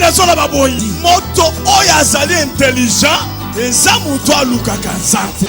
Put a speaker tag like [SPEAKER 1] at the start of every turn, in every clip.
[SPEAKER 1] explication na baboyi. Moto oyo azali intelligent eza moto alukaka nzambe.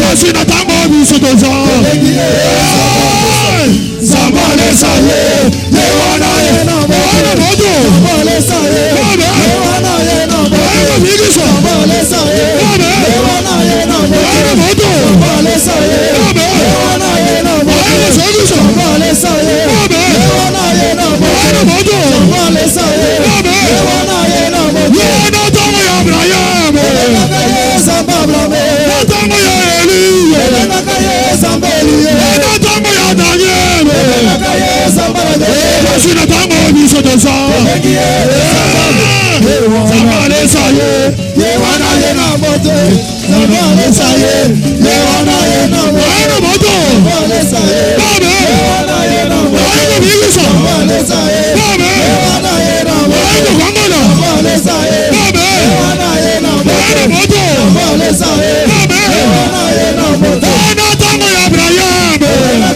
[SPEAKER 1] Basi na tango biso toza. Zambale saye, yewana ye na moto. Zambale saye, yewana ye na moto. Zambale saye, yewana ye na moto. Zambale saye, yewana ye na moto. Zambale saye, yewana ye na moto. Zambale saye, yewana ye na moto. Yewana tango ya Abraham. Yewana ye Zambabla. Yewana tango ya Eli. Yewana ye Zambeli. Yewana tango ya Daniel. Basi na tango biso toza. Zambale saye, yewana ye na moto. Zambale saye, yewana ye na moto. Zambale saye, yewana ye na moto. Zambale saye, yewana ye na moto. Zambale saye, yewana ye na moto. Zambale saye, yewana ye na moto. Na tango ya Abraham. Na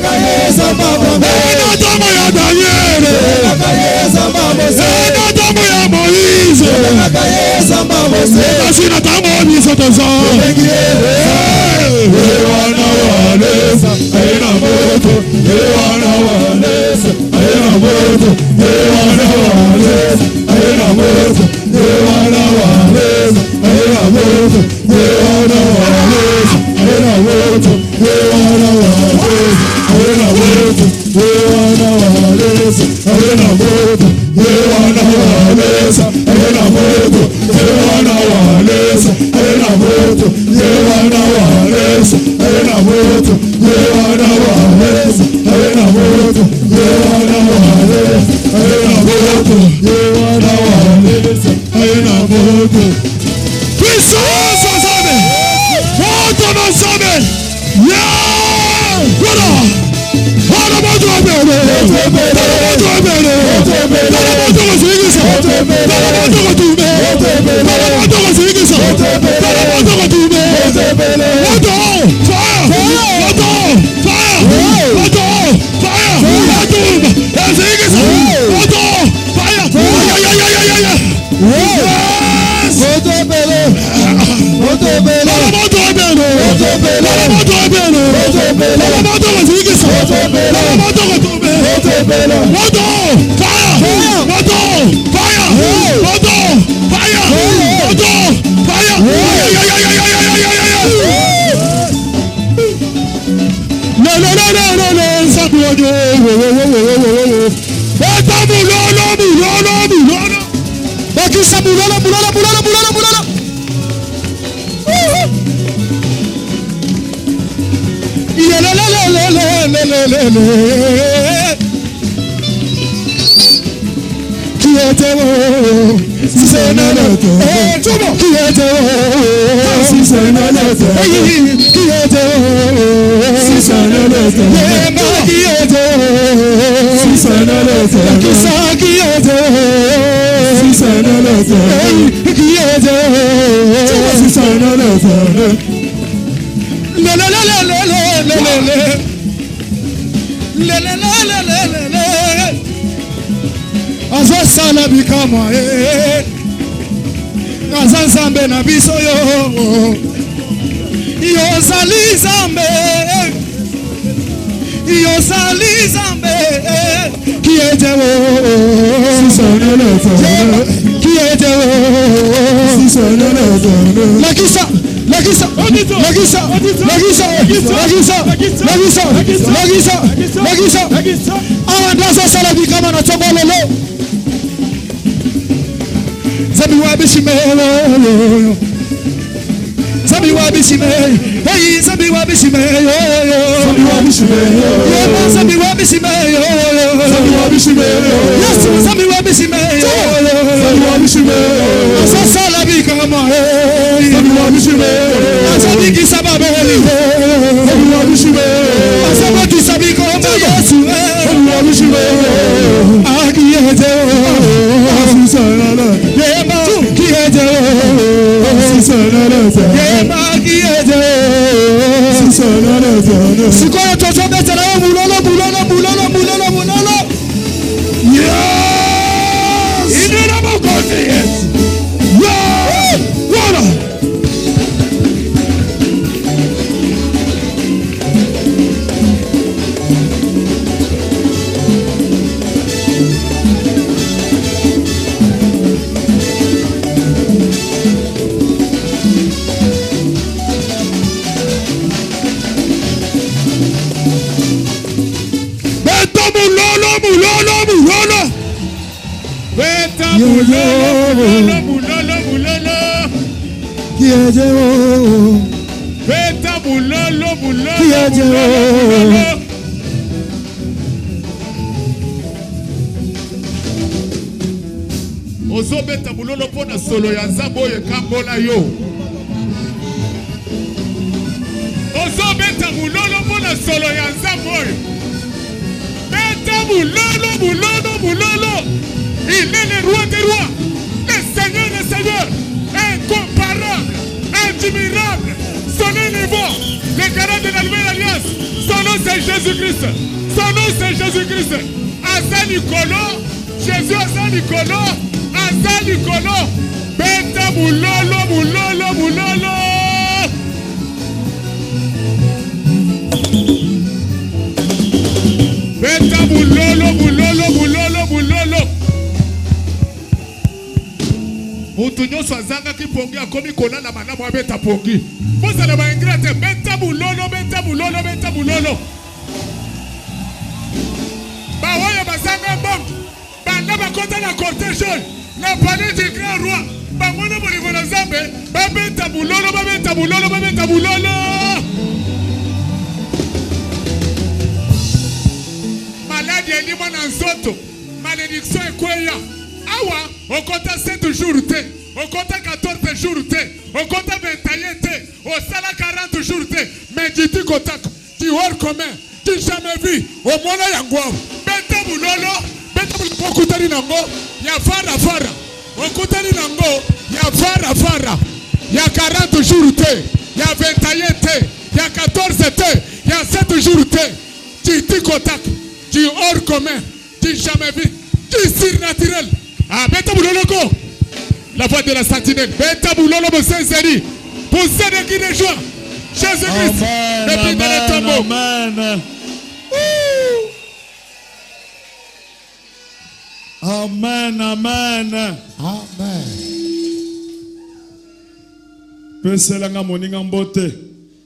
[SPEAKER 1] tango ya Daniel. Na tango ya Moise. Basi na tango biso toza. Yewana walesa, ayena moto. Yewana walesa, ayena moto. Yewana walesa, ayena moto. Yewana walesa, ayena moto. Yewana walesa, ayena moto. Yewana walesa, ayena moto. Yewana walesa, ayena moto. Yewana walesa, ayena moto. Yewana walesa, ayena moto. Yewana walesa, ayena moto. Yewana walesa, ayena moto. Yewana walesa, ayena moto. Yewana walesa, ayena moto. Puissance ensemble. Moto ensemble. Yeah! Voilà! Voilà moto abele. Moto abele. Moto wasingisa. Moto watume. Moto wasingisa. Moto watume. Moto fire. Moto fire. Moto fire. Moto wasingisa. Moto fire. Yeah. Yes. Moto abele. Moto abele. Moto abele. Moto abele. Moto abele. Moto abele. Moto wasingisa. Moto watume. Moto abele. Moto fire. Moto fire. Moto fire. Moto fire. No. Sabuojo. Bata mulolo. Bakisa mulolo. Kieteo, si se na loto. Kieteo, si se na loto. Kieteo, si se na loto. Yema kieteo, si se na loto. Kisa kieteo, si se na loto. Kieteo, si se na loto. Azo sala bikama Aza zambe na biso yo sali zambe Qui était Beta mulolo. Qui est Dieu? Beta mulolo. Qui est Dieu? Ozo beta mulolo pona solo ya nzambe oyo ekambola yo. Ozo beta mulolo pona solo ya nzambe oyo. Beta mulolo. Il est le roi des rois, le Seigneur des seigneurs, incomparable, admirable. Son nom est bon, le garant de la nouvelle alliance. Son nom c'est Jésus-Christ. Asa Nicolo, Jésus Asa Nicolo. Beta mulolo. Beta mulolo. Mutu nyonso azangaki pongi akomi kolala malamu abeta pongi. Bozala baingira te beta mulolo. Baoyo bazanga bongo. Banda bakota na cortège. Na palais du grand roi. Bamona bolingo na Nzambe. Babeta mulolo. Malade elimo na nzoto. Malédiction ekweya. Awa, on compte 7 jours, on compte 14 jours, on compte 21, on sala 40 jours, mais tu te contactes, tu hors commun, tu jamais vu, au moins yangwa, beta mulolo, kutari nango, ya fara, on kutari nango, ya fara, ya 40 jours, ya 21, ya 14, ya 7 jours, tu te contactes, tu hors commun, tu jamais vu, tu surnaturel. Ah, beta bouloloko, la voix de la sentinelle. Beta boulolo sincère. Pour ceux qui les joie. Jésus-Christ. Depuis dans les tombeaux. Amen.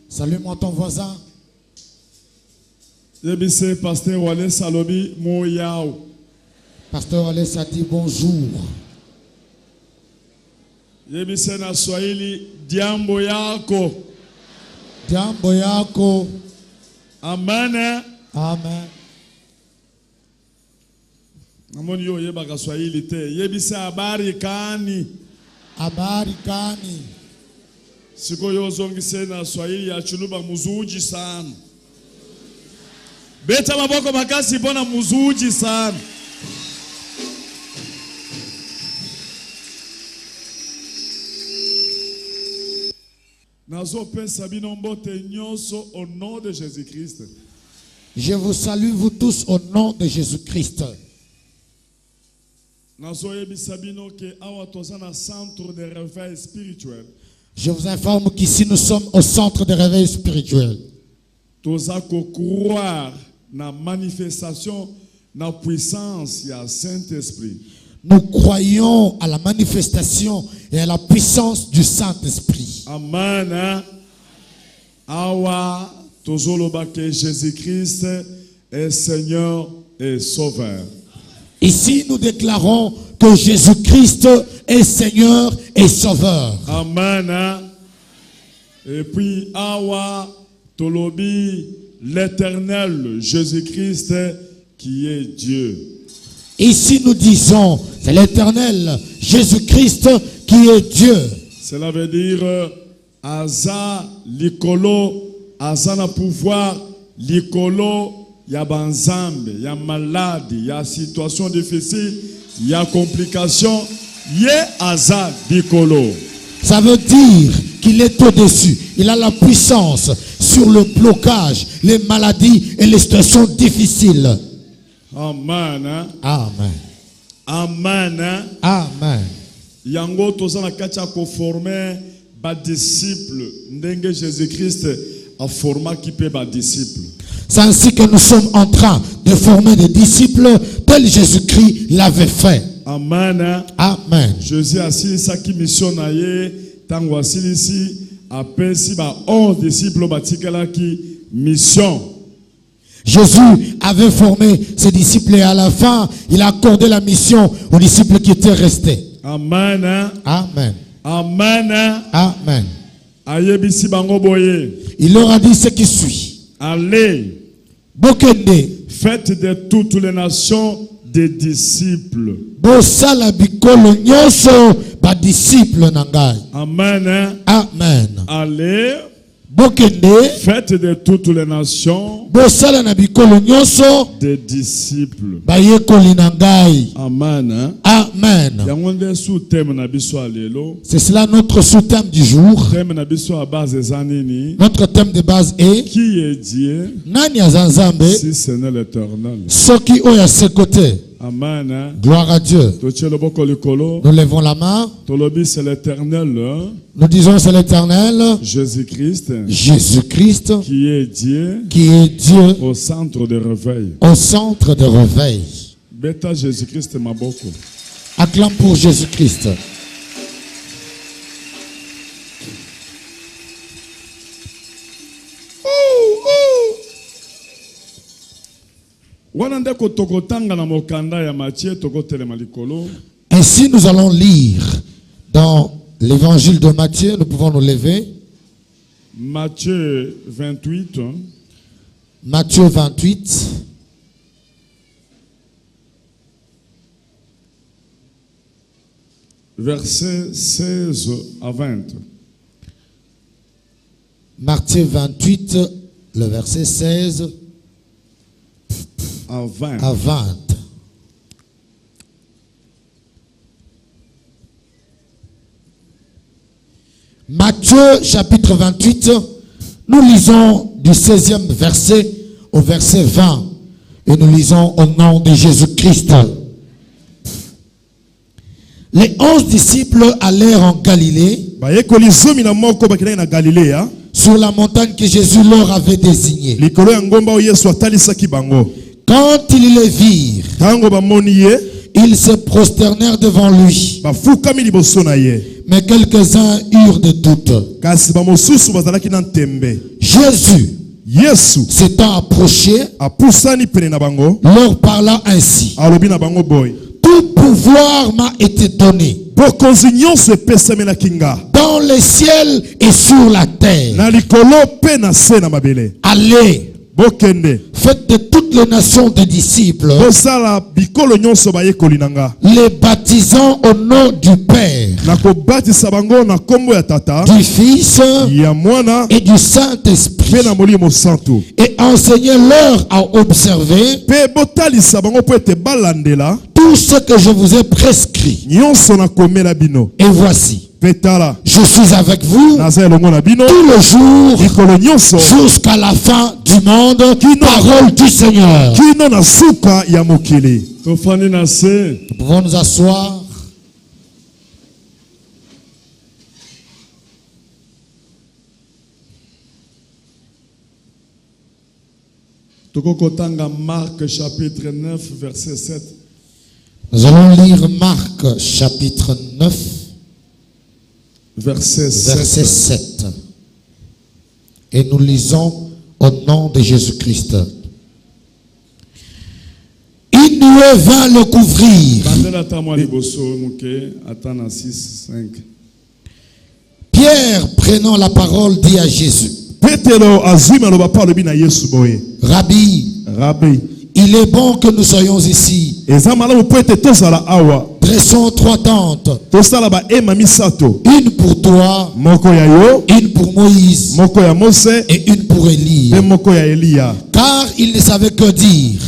[SPEAKER 1] Salue-moi ton voisin.
[SPEAKER 2] Yebise pasteur Wale Salobi Moyao.
[SPEAKER 1] Pasteur Wallace a dit bonjour.
[SPEAKER 2] Yebise na Swahili diambo yako. Amen. Namoni yo yebaka Swahili te. Yebise habari kani. Siko yo zongise na Swahili ya chuluba muzuji sana. Beta maboko makasi bona muzuji sana. Au nom de Jésus-Christ.
[SPEAKER 1] Je vous salue vous tous au nom de Jésus-Christ. Je vous informe qu'ici nous sommes au centre de réveil spirituel.
[SPEAKER 2] Croire na manifestation na puissance ya Saint-Esprit.
[SPEAKER 1] Nous croyons à la manifestation et à la puissance du Saint-Esprit.
[SPEAKER 2] Amen. Awa tozoloba que Jésus-Christ est Seigneur et Sauveur.
[SPEAKER 1] Ici, nous déclarons que Jésus-Christ est Seigneur et Sauveur.
[SPEAKER 2] Amen. Et puis awa tolobi l'Éternel Jésus-Christ qui est Dieu.
[SPEAKER 1] Ici nous disons, c'est l'Éternel Jésus-Christ qui est Dieu.
[SPEAKER 2] Cela veut dire Aza likolo, Aza na pouvoir likolo, ya banzambe, ya maladie, ya situation difficile, ya complication, ye Aza likolo.
[SPEAKER 1] Ça veut dire qu'il est au-dessus. Il a la puissance sur le blocage, les maladies et les situations difficiles.
[SPEAKER 2] Amen. Yango tozana kacha ko former ba disciple ndenge Jésus-Christ a formé qui peut ba disciple.
[SPEAKER 1] C'est ainsi que nous sommes en train de former des disciples tel Jésus-Christ l'avait fait.
[SPEAKER 2] Amen. Jésus a si sa qui mission na ye tango asili ici appelle si ba 11 disciples batikala qui mission.
[SPEAKER 1] Jésus avait formé ses disciples et à la fin, il a accordé la mission aux disciples qui étaient restés.
[SPEAKER 2] Amen.
[SPEAKER 1] Amen.
[SPEAKER 2] Amen.
[SPEAKER 1] Amen.
[SPEAKER 2] Ayebisi bango boye.
[SPEAKER 1] Il leur a dit ce qui suit.
[SPEAKER 2] Allez,
[SPEAKER 1] Bokende,
[SPEAKER 2] faites de toutes les nations des disciples.
[SPEAKER 1] bosala bikolo nyonso ba disciple nangai.
[SPEAKER 2] Amen.
[SPEAKER 1] Amen.
[SPEAKER 2] Allez,
[SPEAKER 1] Bokende,
[SPEAKER 2] faites de toutes les nations
[SPEAKER 1] bosala na bikolo nyonso
[SPEAKER 2] des disciples.
[SPEAKER 1] ba yekoli nangai.
[SPEAKER 2] Amen.
[SPEAKER 1] Amen.
[SPEAKER 2] Yango nde sous thème na biso alelo.
[SPEAKER 1] C'est cela notre sous-thème du jour.
[SPEAKER 2] Thème na biso à base ezanini.
[SPEAKER 1] Notre thème de base est
[SPEAKER 2] Qui est Dieu
[SPEAKER 1] Nani azanzambe
[SPEAKER 2] si ce n'est l'Éternel?
[SPEAKER 1] soki oyo à ses côtés.
[SPEAKER 2] Amen.
[SPEAKER 1] Gloire à Dieu.
[SPEAKER 2] Totie loboko likolo.
[SPEAKER 1] Nous levons la main.
[SPEAKER 2] Tolobi c'est l'Éternel,
[SPEAKER 1] Nous disons c'est l'Éternel,
[SPEAKER 2] Jésus-Christ,
[SPEAKER 1] Jésus-Christ,
[SPEAKER 2] qui est Dieu
[SPEAKER 1] qui est Dieu
[SPEAKER 2] au centre de réveil.
[SPEAKER 1] au centre de réveil.
[SPEAKER 2] Beta Jésus-Christ maboko.
[SPEAKER 1] Acclame pour Jésus-Christ.
[SPEAKER 2] Wana ndeko tokotanga na mokanda ya Matthieu tokotelema likolo.
[SPEAKER 1] Ainsi nous allons lire dans l'évangile de Matthieu, nous pouvons nous lever.
[SPEAKER 2] Matthieu 28.
[SPEAKER 1] Matthieu 28.
[SPEAKER 2] Versets 16 à 20.
[SPEAKER 1] Matthieu 28, le verset 16
[SPEAKER 2] À 20.
[SPEAKER 1] à 20. Matthieu chapitre 28, nous lisons du 16e verset au verset 20 et nous lisons au nom de Jésus-Christ. Les 11 disciples allèrent en Galilée sur la montagne que Jésus leur avait désignée. Quand ils les virent, ils se prosternèrent devant lui. Mais quelques-uns eurent des doutes. Jésus, s'étant approché, leur parla ainsi. Tout pouvoir m'a été donné dans les ciels et sur la terre. Allez, faites de toutes les nations des disciples, les baptisant au nom du Père, du Fils et du Saint-Esprit, et enseignez-leur à observer tout ce que je vous ai prescrit. Et voici, je suis avec vous tout le jour jusqu'à la fin du monde. Parole du Seigneur. Nous pouvons nous asseoir.
[SPEAKER 2] Marc chapitre 9 verset 7.
[SPEAKER 1] Nous allons lire Marc chapitre 9
[SPEAKER 2] verset
[SPEAKER 1] 7. Et nous lisons au nom de Jésus-Christ. Une nuée vint le couvrir. Pierre, prenant la parole, dit à Jésus: Rabbi, il est bon que nous soyons ici. Dressons 3 tentes. Une pour toi, une pour Moïse et une pour Élie. Car il ne savait que dire.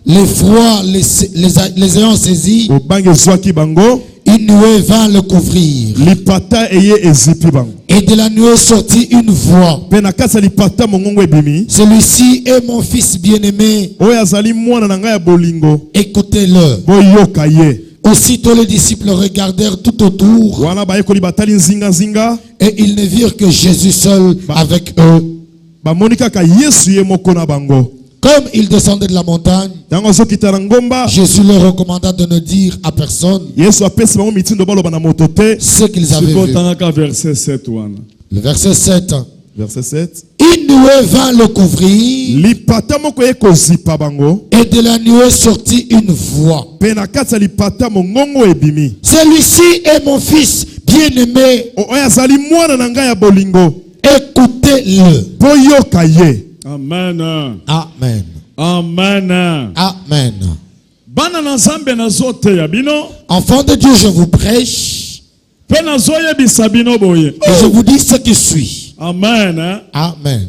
[SPEAKER 1] Les froids les ayant saisis, une nuée vint le couvrir. Et de la nuée sortit une voix: celui-ci est mon fils bien-aimé, écoutez-le. Aussitôt les disciples regardèrent tout autour et ils ne virent que Jésus seul avec eux. Comme ils descendaient de la montagne, Jésus leur recommanda de ne dire à personne ce qu'ils avaient vu.
[SPEAKER 2] Verset 7.
[SPEAKER 1] Le verset 7. Une nuée vint le couvrir,
[SPEAKER 3] lipata moko ekozipa bango,
[SPEAKER 1] et de la nuée sortit une voix.
[SPEAKER 3] pe na kati ya lipata mongongo ebimi.
[SPEAKER 1] Celui-ci est mon fils bien-aimé,
[SPEAKER 3] Oyo azali mwana na ngai ya bolingo,
[SPEAKER 1] écoutez-le.
[SPEAKER 3] boyoka ye.
[SPEAKER 2] Amen.
[SPEAKER 1] Amen.
[SPEAKER 2] Amen.
[SPEAKER 1] Amen.
[SPEAKER 2] Bana na Nzambe nazote ya bino.
[SPEAKER 1] Enfants de Dieu, je vous prêche
[SPEAKER 2] Pe nazoyebisa bino boye.
[SPEAKER 1] et je vous dis ce qui suit.
[SPEAKER 2] Amen.
[SPEAKER 1] Amen.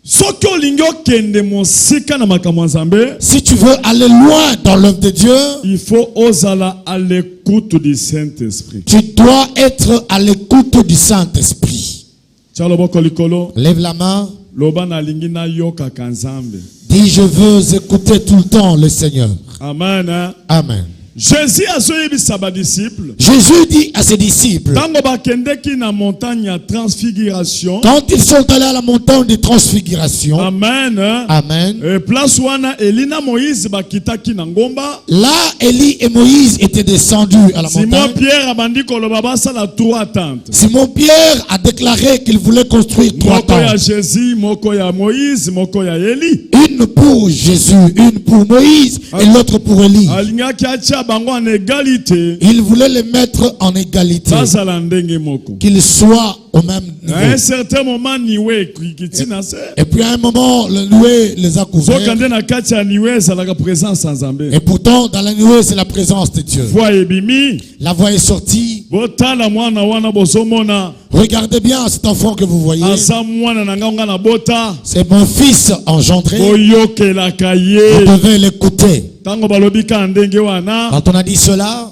[SPEAKER 2] Soki olingi okende mosika na makambo ya Nzambe,
[SPEAKER 1] Si tu veux aller loin dans l'œuvre de Dieu,
[SPEAKER 2] il faut ozala à l'écoute du Saint-Esprit.
[SPEAKER 1] tu dois être à l'écoute du Saint-Esprit.
[SPEAKER 2] Tia loboko likolo,
[SPEAKER 1] Lève la main.
[SPEAKER 2] loba nalingi nayokaka Nzambe.
[SPEAKER 1] Dis, je veux écouter tout le temps le Seigneur.
[SPEAKER 2] Amen.
[SPEAKER 1] Amen.
[SPEAKER 2] Jésus azoyebisa ba disciples.
[SPEAKER 1] Jésus dit à ses disciples,
[SPEAKER 2] Tango bakendeki na montagne ya transfiguration.
[SPEAKER 1] quand ils sont allés à la montagne de transfiguration,
[SPEAKER 2] Amen.
[SPEAKER 1] Amen,
[SPEAKER 2] Place wana Elina Moïse bakitaki na ngomba.
[SPEAKER 1] là, Élie et Moïse étaient descendus à la
[SPEAKER 2] Simon
[SPEAKER 1] montagne.
[SPEAKER 2] Pierre abandi koloba basala trois tentes.
[SPEAKER 1] Simon Pierre a déclaré qu'il voulait construire 3
[SPEAKER 2] Moko ya
[SPEAKER 1] tentes.
[SPEAKER 2] Jésus, moko ya Moïse, moko ya Eli.
[SPEAKER 1] Une pour Jésus, une pour Moïse et l'autre pour Élie.
[SPEAKER 2] Alingaki atia bango en égalité.
[SPEAKER 1] Il voulait les mettre en égalité,
[SPEAKER 2] Bazala ndenge moko.
[SPEAKER 1] qu'ils soient au même
[SPEAKER 2] À un
[SPEAKER 1] niveau.
[SPEAKER 2] certain moment niwe kiti na se.
[SPEAKER 1] Et puis à un moment, le nuée les a couverts.
[SPEAKER 2] Zokande na kati ya niwe ezalaka présence en Nzambe.
[SPEAKER 1] Et pourtant, dans la nuée, c'est la présence de Dieu.
[SPEAKER 2] Voix ebimi.
[SPEAKER 1] La voix est sortie.
[SPEAKER 2] Botala mwana wana bozomona.
[SPEAKER 1] Regardez bien cet enfant que vous voyez.
[SPEAKER 2] Asa mwana na nga na bota.
[SPEAKER 1] C'est mon fils engendré.
[SPEAKER 2] Boyokelaka
[SPEAKER 1] Vous
[SPEAKER 2] ye.
[SPEAKER 1] devez l'écouter.
[SPEAKER 2] Tango balobi ka ndenge wana.
[SPEAKER 1] Quand on a dit cela,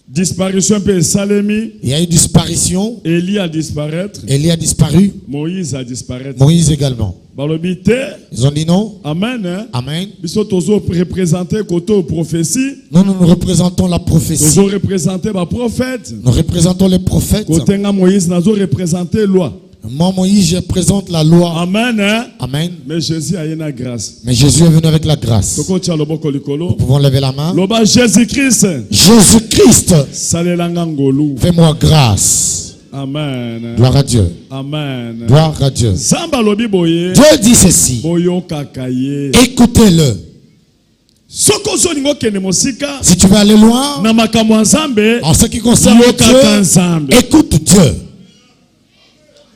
[SPEAKER 2] Disparition pe salemi.
[SPEAKER 1] il y a eu disparition.
[SPEAKER 2] Élie a disparaître.
[SPEAKER 1] Élie a disparu.
[SPEAKER 2] Moïse a disparaître.
[SPEAKER 1] Moïse également.
[SPEAKER 2] Balobi te.
[SPEAKER 1] Ils ont dit non.
[SPEAKER 2] Amen. Hein?
[SPEAKER 1] Amen.
[SPEAKER 2] Biso tozo représenter côté prophétie.
[SPEAKER 1] Nous représentons la prophétie.
[SPEAKER 2] Tozo représenter ba prophète.
[SPEAKER 1] Nous représentons les prophètes.
[SPEAKER 2] Côté nga Moïse nazo représenter loi.
[SPEAKER 1] Moi, Moïse, je présente la loi.
[SPEAKER 2] Amen. Hein?
[SPEAKER 1] Amen.
[SPEAKER 2] Mais Jésus a une grâce.
[SPEAKER 1] Mais Jésus est venu avec la grâce.
[SPEAKER 2] Toko tia loboko
[SPEAKER 1] Nous
[SPEAKER 2] likolo.
[SPEAKER 1] pouvons lever la main.
[SPEAKER 2] Loba Jésus-Christ.
[SPEAKER 1] Jésus-Christ,
[SPEAKER 2] Salelanga ngolu.
[SPEAKER 1] fais-moi grâce.
[SPEAKER 2] Amen.
[SPEAKER 1] Gloire à Dieu.
[SPEAKER 2] Amen.
[SPEAKER 1] Gloire à Dieu.
[SPEAKER 2] Samba lobi boye.
[SPEAKER 1] Dieu dit ceci.
[SPEAKER 2] Boyo kakaye.
[SPEAKER 1] Écoutez-le.
[SPEAKER 2] Soko zoningo kene mosika.
[SPEAKER 1] Si tu veux aller loin,
[SPEAKER 2] Na makambo ya Nzambe.
[SPEAKER 1] en ce qui concerne
[SPEAKER 2] Yokaka
[SPEAKER 1] Dieu,
[SPEAKER 2] Nzambe.
[SPEAKER 1] écoute Dieu.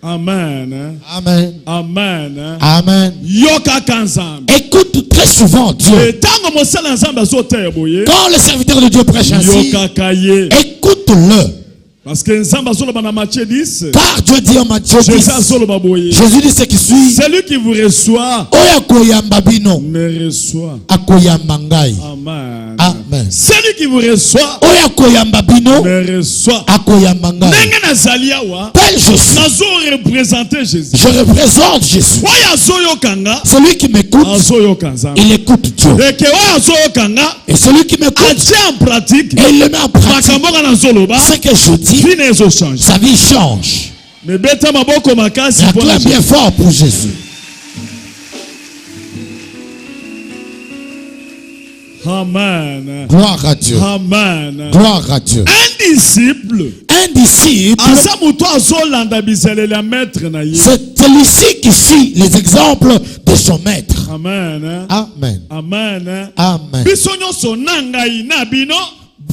[SPEAKER 2] Amen. Hein?
[SPEAKER 1] Amen.
[SPEAKER 2] Amen. Hein?
[SPEAKER 1] Amen.
[SPEAKER 2] Yokaka Nzambe.
[SPEAKER 1] Écoute très souvent Dieu.
[SPEAKER 2] Tango mosala Nzambe azote boye.
[SPEAKER 1] Quand le serviteur de Dieu prêche ainsi,
[SPEAKER 2] Yokaka ye.
[SPEAKER 1] écoute-le.
[SPEAKER 2] Parce que Nzambe azoloba na Matthieu 10.
[SPEAKER 1] Car Dieu dit en Matthieu 10,
[SPEAKER 2] Jésus azoloba boye.
[SPEAKER 1] Jésus dit ce qui suit.
[SPEAKER 2] Celui qui vous reçoit
[SPEAKER 1] Oya koyamba bino,
[SPEAKER 2] me reçoit.
[SPEAKER 1] akoyamba ngai.
[SPEAKER 2] Amen.
[SPEAKER 1] Amen.
[SPEAKER 2] Celui qui vous reçoit
[SPEAKER 1] Oya koyamba bino,
[SPEAKER 2] me reçoit.
[SPEAKER 1] akoyamba ngai.
[SPEAKER 2] Ndenge nazali awa.
[SPEAKER 1] Tel je suis.
[SPEAKER 2] Nazo représenter Jésus.
[SPEAKER 1] Je représente Jésus.
[SPEAKER 2] Oya azoyokanga.
[SPEAKER 1] Celui qui m'écoute,
[SPEAKER 2] Azoyoka Nzambe.
[SPEAKER 1] il écoute Dieu.
[SPEAKER 2] Eke oya azoyokanga.
[SPEAKER 1] Et celui qui m'écoute,
[SPEAKER 2] Atie en pratique.
[SPEAKER 1] et il le met en pratique.
[SPEAKER 2] Makambo kana zoloba.
[SPEAKER 1] Ce que je dis,
[SPEAKER 2] Fine ezo change.
[SPEAKER 1] sa vie change.
[SPEAKER 2] Mais beta maboko makasi
[SPEAKER 1] Et
[SPEAKER 2] mpona
[SPEAKER 1] acclame bien fort pour Jésus.
[SPEAKER 2] Amen.
[SPEAKER 1] Gloire à Dieu.
[SPEAKER 2] Amen.
[SPEAKER 1] Gloire à Dieu.
[SPEAKER 2] Un disciple.
[SPEAKER 1] Un disciple,
[SPEAKER 2] Aza muto azolanda bizelele ya maître na ye.
[SPEAKER 1] c'est celui-ci qui suit les exemples de son maître.
[SPEAKER 2] Amen. Hein?
[SPEAKER 1] Amen.
[SPEAKER 2] Amen. Hein?
[SPEAKER 1] Amen.
[SPEAKER 2] Biso nyonso na ngai na bino.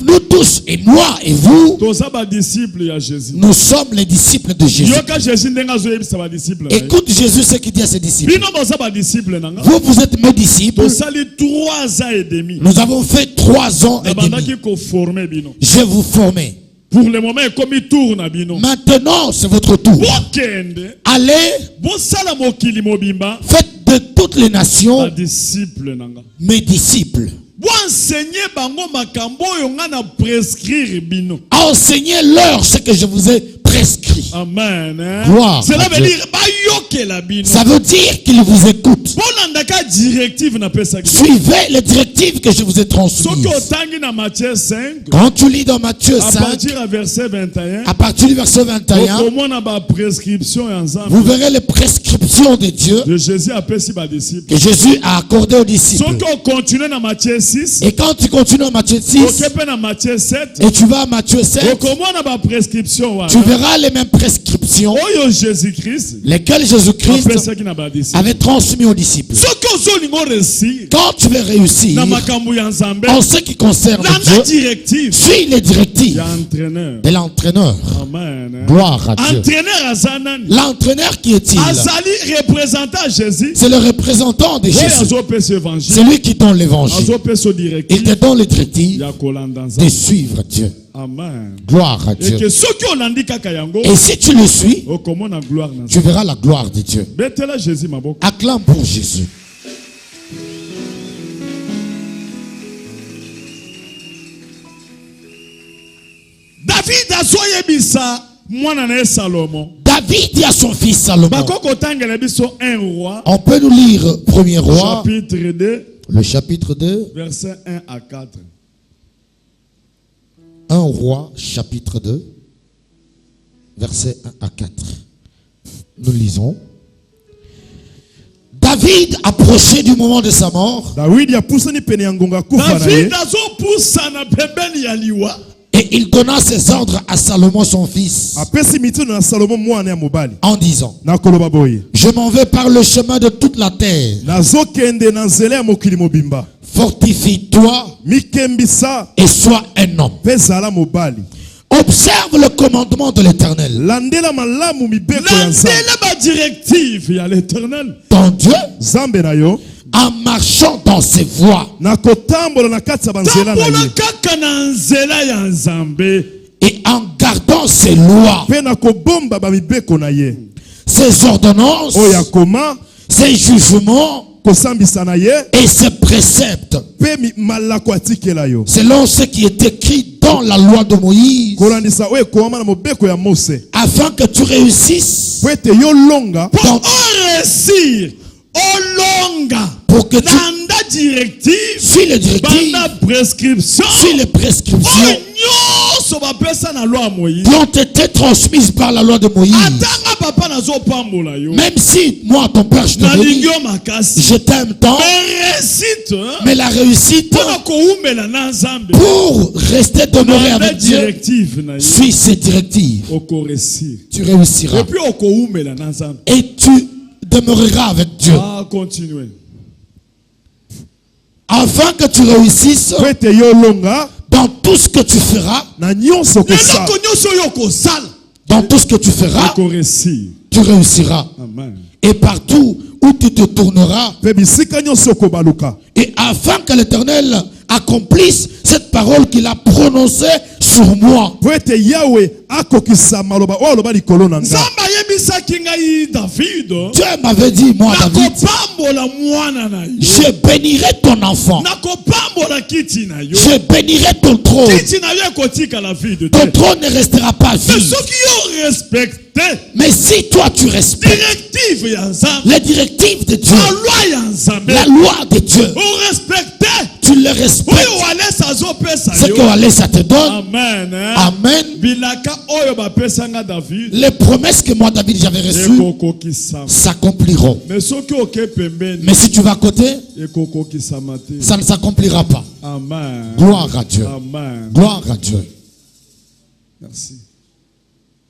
[SPEAKER 1] Nous tous, et moi et vous,
[SPEAKER 2] Toza ba disciple ya Jésus.
[SPEAKER 1] nous sommes les disciples de Jésus.
[SPEAKER 2] Yoka Jésus ndenge azoyebisa ba disciple.
[SPEAKER 1] Écoute Jésus ce qu'il dit à ses disciples.
[SPEAKER 2] Bino boza ba disciple nanga.
[SPEAKER 1] Vous, vous êtes mes disciples.
[SPEAKER 2] Tosali 3 ans et demi.
[SPEAKER 1] Nous avons fait 3 ans et demi.
[SPEAKER 2] Nabandaki ko former bino.
[SPEAKER 1] Je vous formé.
[SPEAKER 2] Pour le moment ekomi tour na bino.
[SPEAKER 1] Maintenant, c'est votre tour.
[SPEAKER 2] Bokende.
[SPEAKER 1] Allez,
[SPEAKER 2] Bosala mokili mobimba.
[SPEAKER 1] faites de toutes les
[SPEAKER 2] Ba
[SPEAKER 1] nations
[SPEAKER 2] disciple nanga.
[SPEAKER 1] mes disciples.
[SPEAKER 2] Bo enseigner bango makambo oyo nga na prescrire bino.
[SPEAKER 1] Enseignez-leur ce que je vous ai prescrit.
[SPEAKER 2] Amen. Hein?
[SPEAKER 1] Gloire
[SPEAKER 2] Cela
[SPEAKER 1] à
[SPEAKER 2] veut
[SPEAKER 1] Dieu.
[SPEAKER 2] dire bayokela bino.
[SPEAKER 1] Ça veut dire qu'ils vous écoutent.
[SPEAKER 2] Bolandaka directive na pesa bino.
[SPEAKER 1] Suivez les directives que je vous ai
[SPEAKER 2] Soki
[SPEAKER 1] transmises.
[SPEAKER 2] otangi na Matthieu 5
[SPEAKER 1] Quand tu lis dans Matthieu
[SPEAKER 2] à
[SPEAKER 1] 5,
[SPEAKER 2] partir du verset 21,
[SPEAKER 1] à partir du verset 21,
[SPEAKER 2] okomona ba prescription ya Nzambe
[SPEAKER 1] vous verrez les prescriptions de Dieu
[SPEAKER 2] de Jésus apesi ba disciples.
[SPEAKER 1] que Jésus a accordées aux disciples.
[SPEAKER 2] Soki o continue na Matthieu 6,
[SPEAKER 1] Et quand tu continues en Matthieu 6,
[SPEAKER 2] okepe na Matthieu 7,
[SPEAKER 1] et tu vas à Matthieu 7,
[SPEAKER 2] okomona ba prescription
[SPEAKER 1] tu
[SPEAKER 2] wana.
[SPEAKER 1] verras les mêmes prescriptions.
[SPEAKER 4] prescriptions
[SPEAKER 2] oyo Jésus-Christ
[SPEAKER 4] lesquelles Jésus-Christ
[SPEAKER 2] apesaki na badisciples.
[SPEAKER 4] avait transmis aux disciples.
[SPEAKER 2] Soki ozolinga réussir
[SPEAKER 4] Quand tu veux réussir
[SPEAKER 2] na makambo ya Nzambe,
[SPEAKER 4] en ce qui concerne
[SPEAKER 2] landa
[SPEAKER 4] Dieu,
[SPEAKER 2] directive
[SPEAKER 4] suis les directives
[SPEAKER 2] ya entraîneur.
[SPEAKER 4] de l'entraîneur.
[SPEAKER 2] Amen.
[SPEAKER 4] Gloire à Dieu.
[SPEAKER 2] Entraîneur azanani.
[SPEAKER 4] L'entraîneur qui est-il?
[SPEAKER 2] Azali représentant Jésus.
[SPEAKER 4] C'est le représentant de
[SPEAKER 2] Oyo
[SPEAKER 4] Jésus.
[SPEAKER 2] azopesa évangile.
[SPEAKER 4] C'est lui qui donne l'évangile.
[SPEAKER 2] Azopesa
[SPEAKER 4] Il
[SPEAKER 2] directive
[SPEAKER 4] te donne les directives
[SPEAKER 2] ya kolanda
[SPEAKER 4] de
[SPEAKER 2] Nzambe.
[SPEAKER 4] suivre Dieu.
[SPEAKER 2] Amen.
[SPEAKER 4] Gloire à
[SPEAKER 2] Et
[SPEAKER 4] Dieu.
[SPEAKER 2] que soki olandi kaka yango,
[SPEAKER 4] Et si tu le suis,
[SPEAKER 2] okomona gloire na
[SPEAKER 4] tu verras la gloire de Dieu.
[SPEAKER 2] betela Jésus maboko.
[SPEAKER 4] Acclame pour Jésus.
[SPEAKER 2] David azoyebisa mwana na ye Salomo.
[SPEAKER 4] David dit à son fils Salomon.
[SPEAKER 2] Bakoko tangela biso 1 roi
[SPEAKER 4] On peut nous lire 1er roi,
[SPEAKER 2] chapitre 2
[SPEAKER 4] le chapitre 2,
[SPEAKER 2] verset 1 à 4.
[SPEAKER 4] 1 roi, chapitre 2, verset 1 à 4. Nous lisons. David approchait du moment de sa mort
[SPEAKER 3] David apusani pene ya ngonga kufa na ye.
[SPEAKER 2] David azopusa na pembeni ya liwa.
[SPEAKER 4] et il donna ses ordres à Salomon son fils
[SPEAKER 3] apesi mitindo na Salomo mwana ya mobali
[SPEAKER 4] en disant:
[SPEAKER 3] nakoloba boye
[SPEAKER 4] je m'en vais par le chemin de toute la terre.
[SPEAKER 3] nazokende na nzela ya mokili mobimba
[SPEAKER 4] Fortifie-toi
[SPEAKER 3] mikembisa
[SPEAKER 4] et sois un homme.
[SPEAKER 3] mpe zala mobali
[SPEAKER 4] Observe le commandement de l'Éternel,
[SPEAKER 3] landela malamu mibeko ya nzambe
[SPEAKER 2] Landela ba directive ya l'Éternel.
[SPEAKER 4] ton Dieu,
[SPEAKER 3] nzambe na yo
[SPEAKER 4] en marchant dans ses voies
[SPEAKER 3] na kotambola na kati ya banzela na
[SPEAKER 2] Tambola
[SPEAKER 3] ye
[SPEAKER 2] kaka na nzela ya Nzambe.
[SPEAKER 4] et en gardant ses lois,
[SPEAKER 3] mpe na kobomba bamibeko na ye
[SPEAKER 4] ses ordonnances,
[SPEAKER 3] oyo akoma
[SPEAKER 4] ses jugements
[SPEAKER 3] kosambisa na ye
[SPEAKER 4] et ses préceptes,
[SPEAKER 3] mpe malako atikela yo
[SPEAKER 4] selon ce qui est écrit dans la loi de Moïse,
[SPEAKER 3] kolandisa oyo ekomama na mobeko ya Mose
[SPEAKER 4] afin que tu réussisses
[SPEAKER 3] po ete yo longa
[SPEAKER 2] Pour réussir, olonga.
[SPEAKER 4] pour que tu
[SPEAKER 2] Nanda directive.
[SPEAKER 4] suis les directives,
[SPEAKER 2] Banda prescription.
[SPEAKER 4] suis les prescriptions
[SPEAKER 2] Nyonso bapesa na loi ya Moïse.
[SPEAKER 4] qui ont été transmises par la loi de Moïse.
[SPEAKER 2] Atanga papa nazopambola yo.
[SPEAKER 4] Même si moi, ton père, je te
[SPEAKER 2] Nalingi
[SPEAKER 4] bénis,
[SPEAKER 2] yo makasi.
[SPEAKER 4] je t'aime tant,
[SPEAKER 2] Mais réussite, hein,
[SPEAKER 4] mais la réussite
[SPEAKER 2] mpona koumela na Nzambe.
[SPEAKER 4] pour rester demeuré
[SPEAKER 2] Nanda
[SPEAKER 4] avec Dieu,
[SPEAKER 2] directive na yo.
[SPEAKER 4] suis ces directives.
[SPEAKER 2] Okoresir.
[SPEAKER 4] Tu réussiras
[SPEAKER 2] Et puis okoumela na Nzambe.
[SPEAKER 4] et tu demeureras avec Dieu.
[SPEAKER 2] Ah, continuez.
[SPEAKER 4] Afin que tu réussisses
[SPEAKER 3] po ete yo longa
[SPEAKER 4] dans tout ce que tu feras,
[SPEAKER 3] na nyonso kosala
[SPEAKER 2] Eloko nyonso oyo okosala.
[SPEAKER 4] dans tout ce que tu feras,
[SPEAKER 2] Okoresir.
[SPEAKER 4] tu réussiras.
[SPEAKER 2] Amen.
[SPEAKER 4] Et partout où tu te tourneras,
[SPEAKER 3] mpe bisika nyonso okobaluka
[SPEAKER 4] et afin que l'Éternel accomplisse cette parole qu'il a prononcée sur moi.
[SPEAKER 3] po ete yawe akokisa maloba oyo aloba likolo na nga
[SPEAKER 2] Nzambe ayebisaki ngai David.
[SPEAKER 4] Dieu m'avait dit, moi David,
[SPEAKER 2] Nakopambola mwana na yo.
[SPEAKER 4] je bénirai ton enfant,
[SPEAKER 2] Nakopambola kiti na yo.
[SPEAKER 4] je bénirai ton trône,
[SPEAKER 2] Kiti na yo ekotikala vide
[SPEAKER 4] ton
[SPEAKER 2] te.
[SPEAKER 4] trône ne restera pas
[SPEAKER 2] Mais
[SPEAKER 4] vide.
[SPEAKER 2] soki yo respecte
[SPEAKER 4] Mais si toi tu respectes
[SPEAKER 2] directive ya Nzambe,
[SPEAKER 4] les directives de Dieu,
[SPEAKER 2] la loi ya Nzambe,
[SPEAKER 4] la loi de Dieu,
[SPEAKER 2] o respecte
[SPEAKER 4] tu le respectes,
[SPEAKER 2] oyo walesa azopesa
[SPEAKER 4] ce que
[SPEAKER 2] yo.
[SPEAKER 4] Allah ça te donne.
[SPEAKER 2] Amen. Hein?
[SPEAKER 4] Amen.
[SPEAKER 2] Bilaka oyo bapesanga David
[SPEAKER 4] Les promesses que moi David j'avais reçues
[SPEAKER 2] ekokokisama.
[SPEAKER 4] s'accompliront.
[SPEAKER 2] Mais soki oke pembeni
[SPEAKER 4] Mais si tu vas à côté,
[SPEAKER 2] ekokokisama te.
[SPEAKER 4] ça ne s'accomplira pas.
[SPEAKER 2] Amen.
[SPEAKER 4] Gloire à Dieu.
[SPEAKER 2] Amen.
[SPEAKER 4] Gloire à Dieu.
[SPEAKER 2] Merci.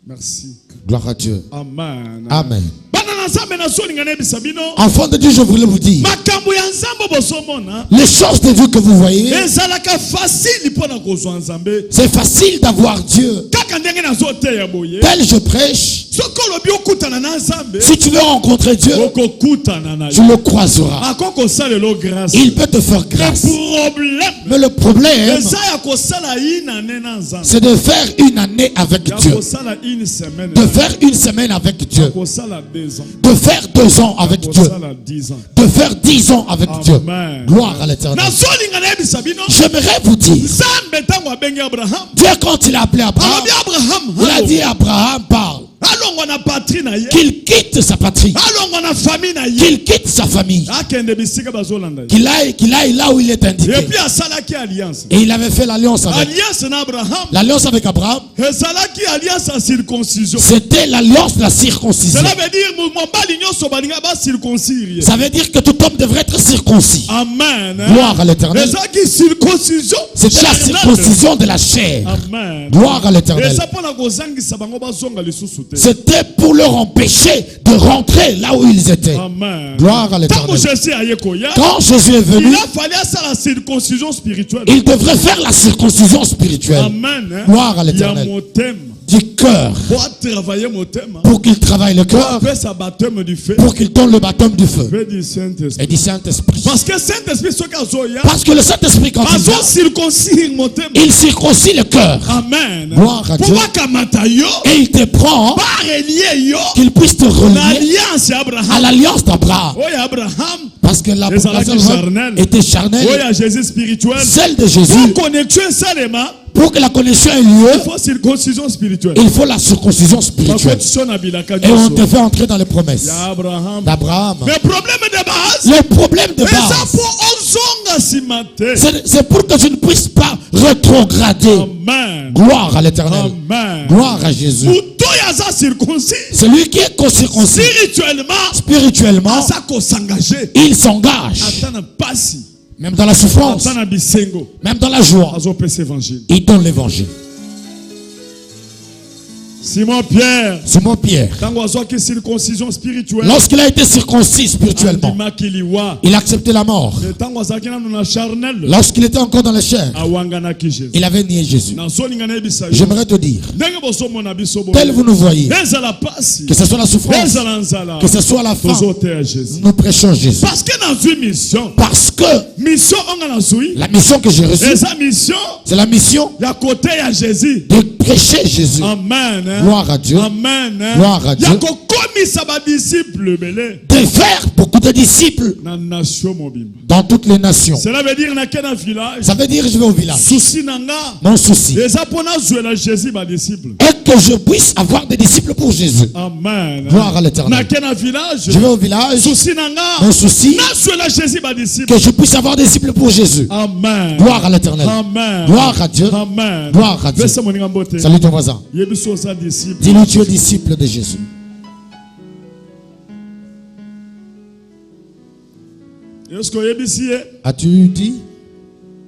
[SPEAKER 2] Merci.
[SPEAKER 4] Gloire à Dieu.
[SPEAKER 2] Amen.
[SPEAKER 4] Amen.
[SPEAKER 2] Bana na Nzambe na solinga nebisa bino.
[SPEAKER 4] Enfants de Dieu, je voulais vous dire,
[SPEAKER 2] Makambo ya Nzambe bosomona.
[SPEAKER 4] les choses de Dieu que vous voyez,
[SPEAKER 2] Ezalaka facile mpona kozwa Nzambe.
[SPEAKER 4] c'est facile d'avoir Dieu.
[SPEAKER 2] Kaka ndenge nazoteya boye.
[SPEAKER 4] Tel je prêche,
[SPEAKER 2] Soki olobi okutana na Nzambe,
[SPEAKER 4] si tu veux rencontrer Dieu,
[SPEAKER 2] okokutana na
[SPEAKER 4] tu
[SPEAKER 2] yo.
[SPEAKER 4] le croiseras.
[SPEAKER 2] Akokosalelo grâce.
[SPEAKER 4] Il peut te faire
[SPEAKER 2] Le
[SPEAKER 4] grâce.
[SPEAKER 2] problème,
[SPEAKER 4] Mais le problème,
[SPEAKER 2] eza ya kosala inane na Nzambe.
[SPEAKER 4] c'est de faire une année avec
[SPEAKER 2] Ya
[SPEAKER 4] Dieu,
[SPEAKER 2] kosala une semaine.
[SPEAKER 4] de faire une semaine avec Dieu,
[SPEAKER 2] Kosala 2 ans.
[SPEAKER 4] de faire 2 ans avec Dieu,
[SPEAKER 2] Kosala 10 ans.
[SPEAKER 4] de faire 10 ans avec Dieu.
[SPEAKER 2] Amen.
[SPEAKER 4] Gloire à l'Éternel.
[SPEAKER 2] Nazolinga nayebisa bino.
[SPEAKER 4] J'aimerais vous dire,
[SPEAKER 2] Nzambe ntango abengi Abraham.
[SPEAKER 4] Dieu quand il a appelé Abraham,
[SPEAKER 2] Alobi Abraham.
[SPEAKER 4] il a dit à Abraham, parle,
[SPEAKER 2] Alongwa na patrie na ye.
[SPEAKER 4] qu'il quitte sa patrie,
[SPEAKER 2] Alongwa na famille na ye.
[SPEAKER 4] qu'il quitte sa famille,
[SPEAKER 2] Akende bisika bazolanda ye.
[SPEAKER 4] qu'il aille là où il est
[SPEAKER 2] Et
[SPEAKER 4] indiqué.
[SPEAKER 2] puis asalaki alliance.
[SPEAKER 4] Et il avait fait l'alliance avec.
[SPEAKER 2] Alliance na Abraham.
[SPEAKER 4] L'alliance avec Abraham,
[SPEAKER 2] Ezalaki alliance à circoncision.
[SPEAKER 4] c'était l'alliance de la circoncision.
[SPEAKER 2] Cela veut dire mobali nyonso balinga ba circoncire ye.
[SPEAKER 4] Ça veut dire que tout homme devrait être circoncis.
[SPEAKER 2] Amen.
[SPEAKER 4] Gloire à l'Éternel.
[SPEAKER 2] Ezalaki circoncision.
[SPEAKER 4] C'était la
[SPEAKER 2] charnelle.
[SPEAKER 4] circoncision de la chair.
[SPEAKER 2] Amen.
[SPEAKER 4] Gloire à l'Éternel.
[SPEAKER 2] Eza pona kozangisa bango bazonga lisusu te.
[SPEAKER 4] c'était pour leur empêcher de rentrer là où ils étaient.
[SPEAKER 2] Amen.
[SPEAKER 4] Gloire à
[SPEAKER 2] Quand
[SPEAKER 4] l'Éternel.
[SPEAKER 2] Jésus a yekoya,
[SPEAKER 4] Quand Jésus est
[SPEAKER 2] il
[SPEAKER 4] venu,
[SPEAKER 2] a fallu ça la circoncision spirituelle.
[SPEAKER 4] il devrait faire la circoncision spirituelle.
[SPEAKER 2] Amen. hein.
[SPEAKER 4] Gloire à
[SPEAKER 2] Il y a
[SPEAKER 4] l'Éternel.
[SPEAKER 2] mon thème.
[SPEAKER 4] Du cœur.
[SPEAKER 2] Pour travailler mon thème.
[SPEAKER 4] Pour qu'il travaille le cœur.
[SPEAKER 2] Fait sa baptême du feu.
[SPEAKER 4] Pour qu'il donne le baptême du feu.
[SPEAKER 2] Fait du Saint-Esprit.
[SPEAKER 4] Et du Saint-Esprit.
[SPEAKER 2] Parce que Saint-Esprit, ce qu'il y a,
[SPEAKER 4] Parce que le Saint-Esprit, quand il vient,
[SPEAKER 2] circoncis mon thème.
[SPEAKER 4] il circoncis le cœur.
[SPEAKER 2] Amen.
[SPEAKER 4] Gloire à Dieu.
[SPEAKER 2] Pourquoi kamata yo,
[SPEAKER 4] Et il te prend,
[SPEAKER 2] pas relié yo,
[SPEAKER 4] qu'il puisse te relier
[SPEAKER 2] l'alliance
[SPEAKER 4] à
[SPEAKER 2] Abraham.
[SPEAKER 4] l'alliance d'Abraham.
[SPEAKER 2] Oh, Abraham.
[SPEAKER 4] Parce que la
[SPEAKER 2] Les alliances
[SPEAKER 4] population
[SPEAKER 2] charnelles.
[SPEAKER 4] était
[SPEAKER 2] Oh,
[SPEAKER 4] charnelle.
[SPEAKER 2] Jésus spirituel.
[SPEAKER 4] Celle de Jésus,
[SPEAKER 2] Pour connexion seulement,
[SPEAKER 4] pour que la connexion ait
[SPEAKER 2] il
[SPEAKER 4] lieu,
[SPEAKER 2] faut circoncision spirituelle.
[SPEAKER 4] il faut la circoncision
[SPEAKER 2] Ma
[SPEAKER 4] spirituelle.
[SPEAKER 2] condition n'a bila ka
[SPEAKER 4] Et on
[SPEAKER 2] Dieu.
[SPEAKER 4] te fait entrer dans les promesses
[SPEAKER 2] Ya Abraham.
[SPEAKER 4] d'Abraham.
[SPEAKER 2] Mais problème de base,
[SPEAKER 4] Le problème de
[SPEAKER 2] mais ça
[SPEAKER 4] base,
[SPEAKER 2] pour ozonga si matin.
[SPEAKER 4] c'est pour que tu ne puisses pas rétrograder.
[SPEAKER 2] Amen.
[SPEAKER 4] Gloire à l'Éternel.
[SPEAKER 2] Amen.
[SPEAKER 4] Gloire à Jésus.
[SPEAKER 2] Uto ya za circoncis.
[SPEAKER 4] Celui qui est circoncis spirituellement,
[SPEAKER 2] ça qu'on s'engager.
[SPEAKER 4] il s'engage.
[SPEAKER 2] Atana pasi.
[SPEAKER 4] Même dans la souffrance,
[SPEAKER 2] Atana bisengo.
[SPEAKER 4] même dans la joie,
[SPEAKER 2] Azo pese évangile.
[SPEAKER 4] il donne l'évangile.
[SPEAKER 2] Simon Pierre.
[SPEAKER 4] Simon Pierre,
[SPEAKER 2] Tango azo ki circoncision spirituelle.
[SPEAKER 4] lorsqu'il a été circoncis spirituellement,
[SPEAKER 2] Andima kiliwa.
[SPEAKER 4] il a accepté la mort.
[SPEAKER 2] Mais tango azaki na na charnel.
[SPEAKER 4] Lorsqu'il était encore dans la chair,
[SPEAKER 2] Awangana ki Jésus.
[SPEAKER 4] il avait nié Jésus.
[SPEAKER 2] Na zoninga na ebisa yo.
[SPEAKER 4] J'aimerais te dire,
[SPEAKER 2] Ndenge boso mona biso bo.
[SPEAKER 4] tel vous nous voyez,
[SPEAKER 2] Ezala pasi.
[SPEAKER 4] que ce soit la souffrance,
[SPEAKER 2] Ezala nzala.
[SPEAKER 4] que ce soit la faim,
[SPEAKER 2] Tozo te à Jésus.
[SPEAKER 4] nous prêchons Jésus.
[SPEAKER 2] Parce que dans une mission,
[SPEAKER 4] Parce que
[SPEAKER 2] mission on a zui.
[SPEAKER 4] la mission que j'ai reçue,
[SPEAKER 2] Et sa mission,
[SPEAKER 4] c'est la mission
[SPEAKER 2] il y a côté à Jésus.
[SPEAKER 4] de prêcher Jésus.
[SPEAKER 2] Amen. hein.
[SPEAKER 4] Gloire à Dieu.
[SPEAKER 2] Amen. hein.
[SPEAKER 4] Gloire à
[SPEAKER 2] Il y a
[SPEAKER 4] Dieu.
[SPEAKER 2] commis ça ma disciple belé.
[SPEAKER 4] De faire beaucoup de disciples
[SPEAKER 2] Na nation mobimba.
[SPEAKER 4] dans toutes les nations.
[SPEAKER 2] Cela veut dire na kena village.
[SPEAKER 4] Ça veut dire que je vais au village.
[SPEAKER 2] Souci nanga.
[SPEAKER 4] Mon souci
[SPEAKER 2] Les apôtres jouer la Jésus ma disciple.
[SPEAKER 4] est que je puisse avoir des disciples pour Jésus.
[SPEAKER 2] Amen.
[SPEAKER 4] Gloire à l'Éternel.
[SPEAKER 2] Na kena village.
[SPEAKER 4] Je vais au village.
[SPEAKER 2] Souci nanga.
[SPEAKER 4] Mon souci,
[SPEAKER 2] Na jouer la Jésus ma disciple.
[SPEAKER 4] que je puisse avoir des disciples pour Jésus.
[SPEAKER 2] Amen.
[SPEAKER 4] Gloire à l'Éternel.
[SPEAKER 2] Amen.
[SPEAKER 4] Gloire à Dieu.
[SPEAKER 2] Amen.
[SPEAKER 4] Gloire à Dieu.
[SPEAKER 2] Laisse mon ngambote.
[SPEAKER 4] Salut ton voisin.
[SPEAKER 2] Yebiso sa disciple.
[SPEAKER 4] Dis-lui tu es disciple de Jésus.
[SPEAKER 2] Est-ce que yebisi
[SPEAKER 4] As-tu dit?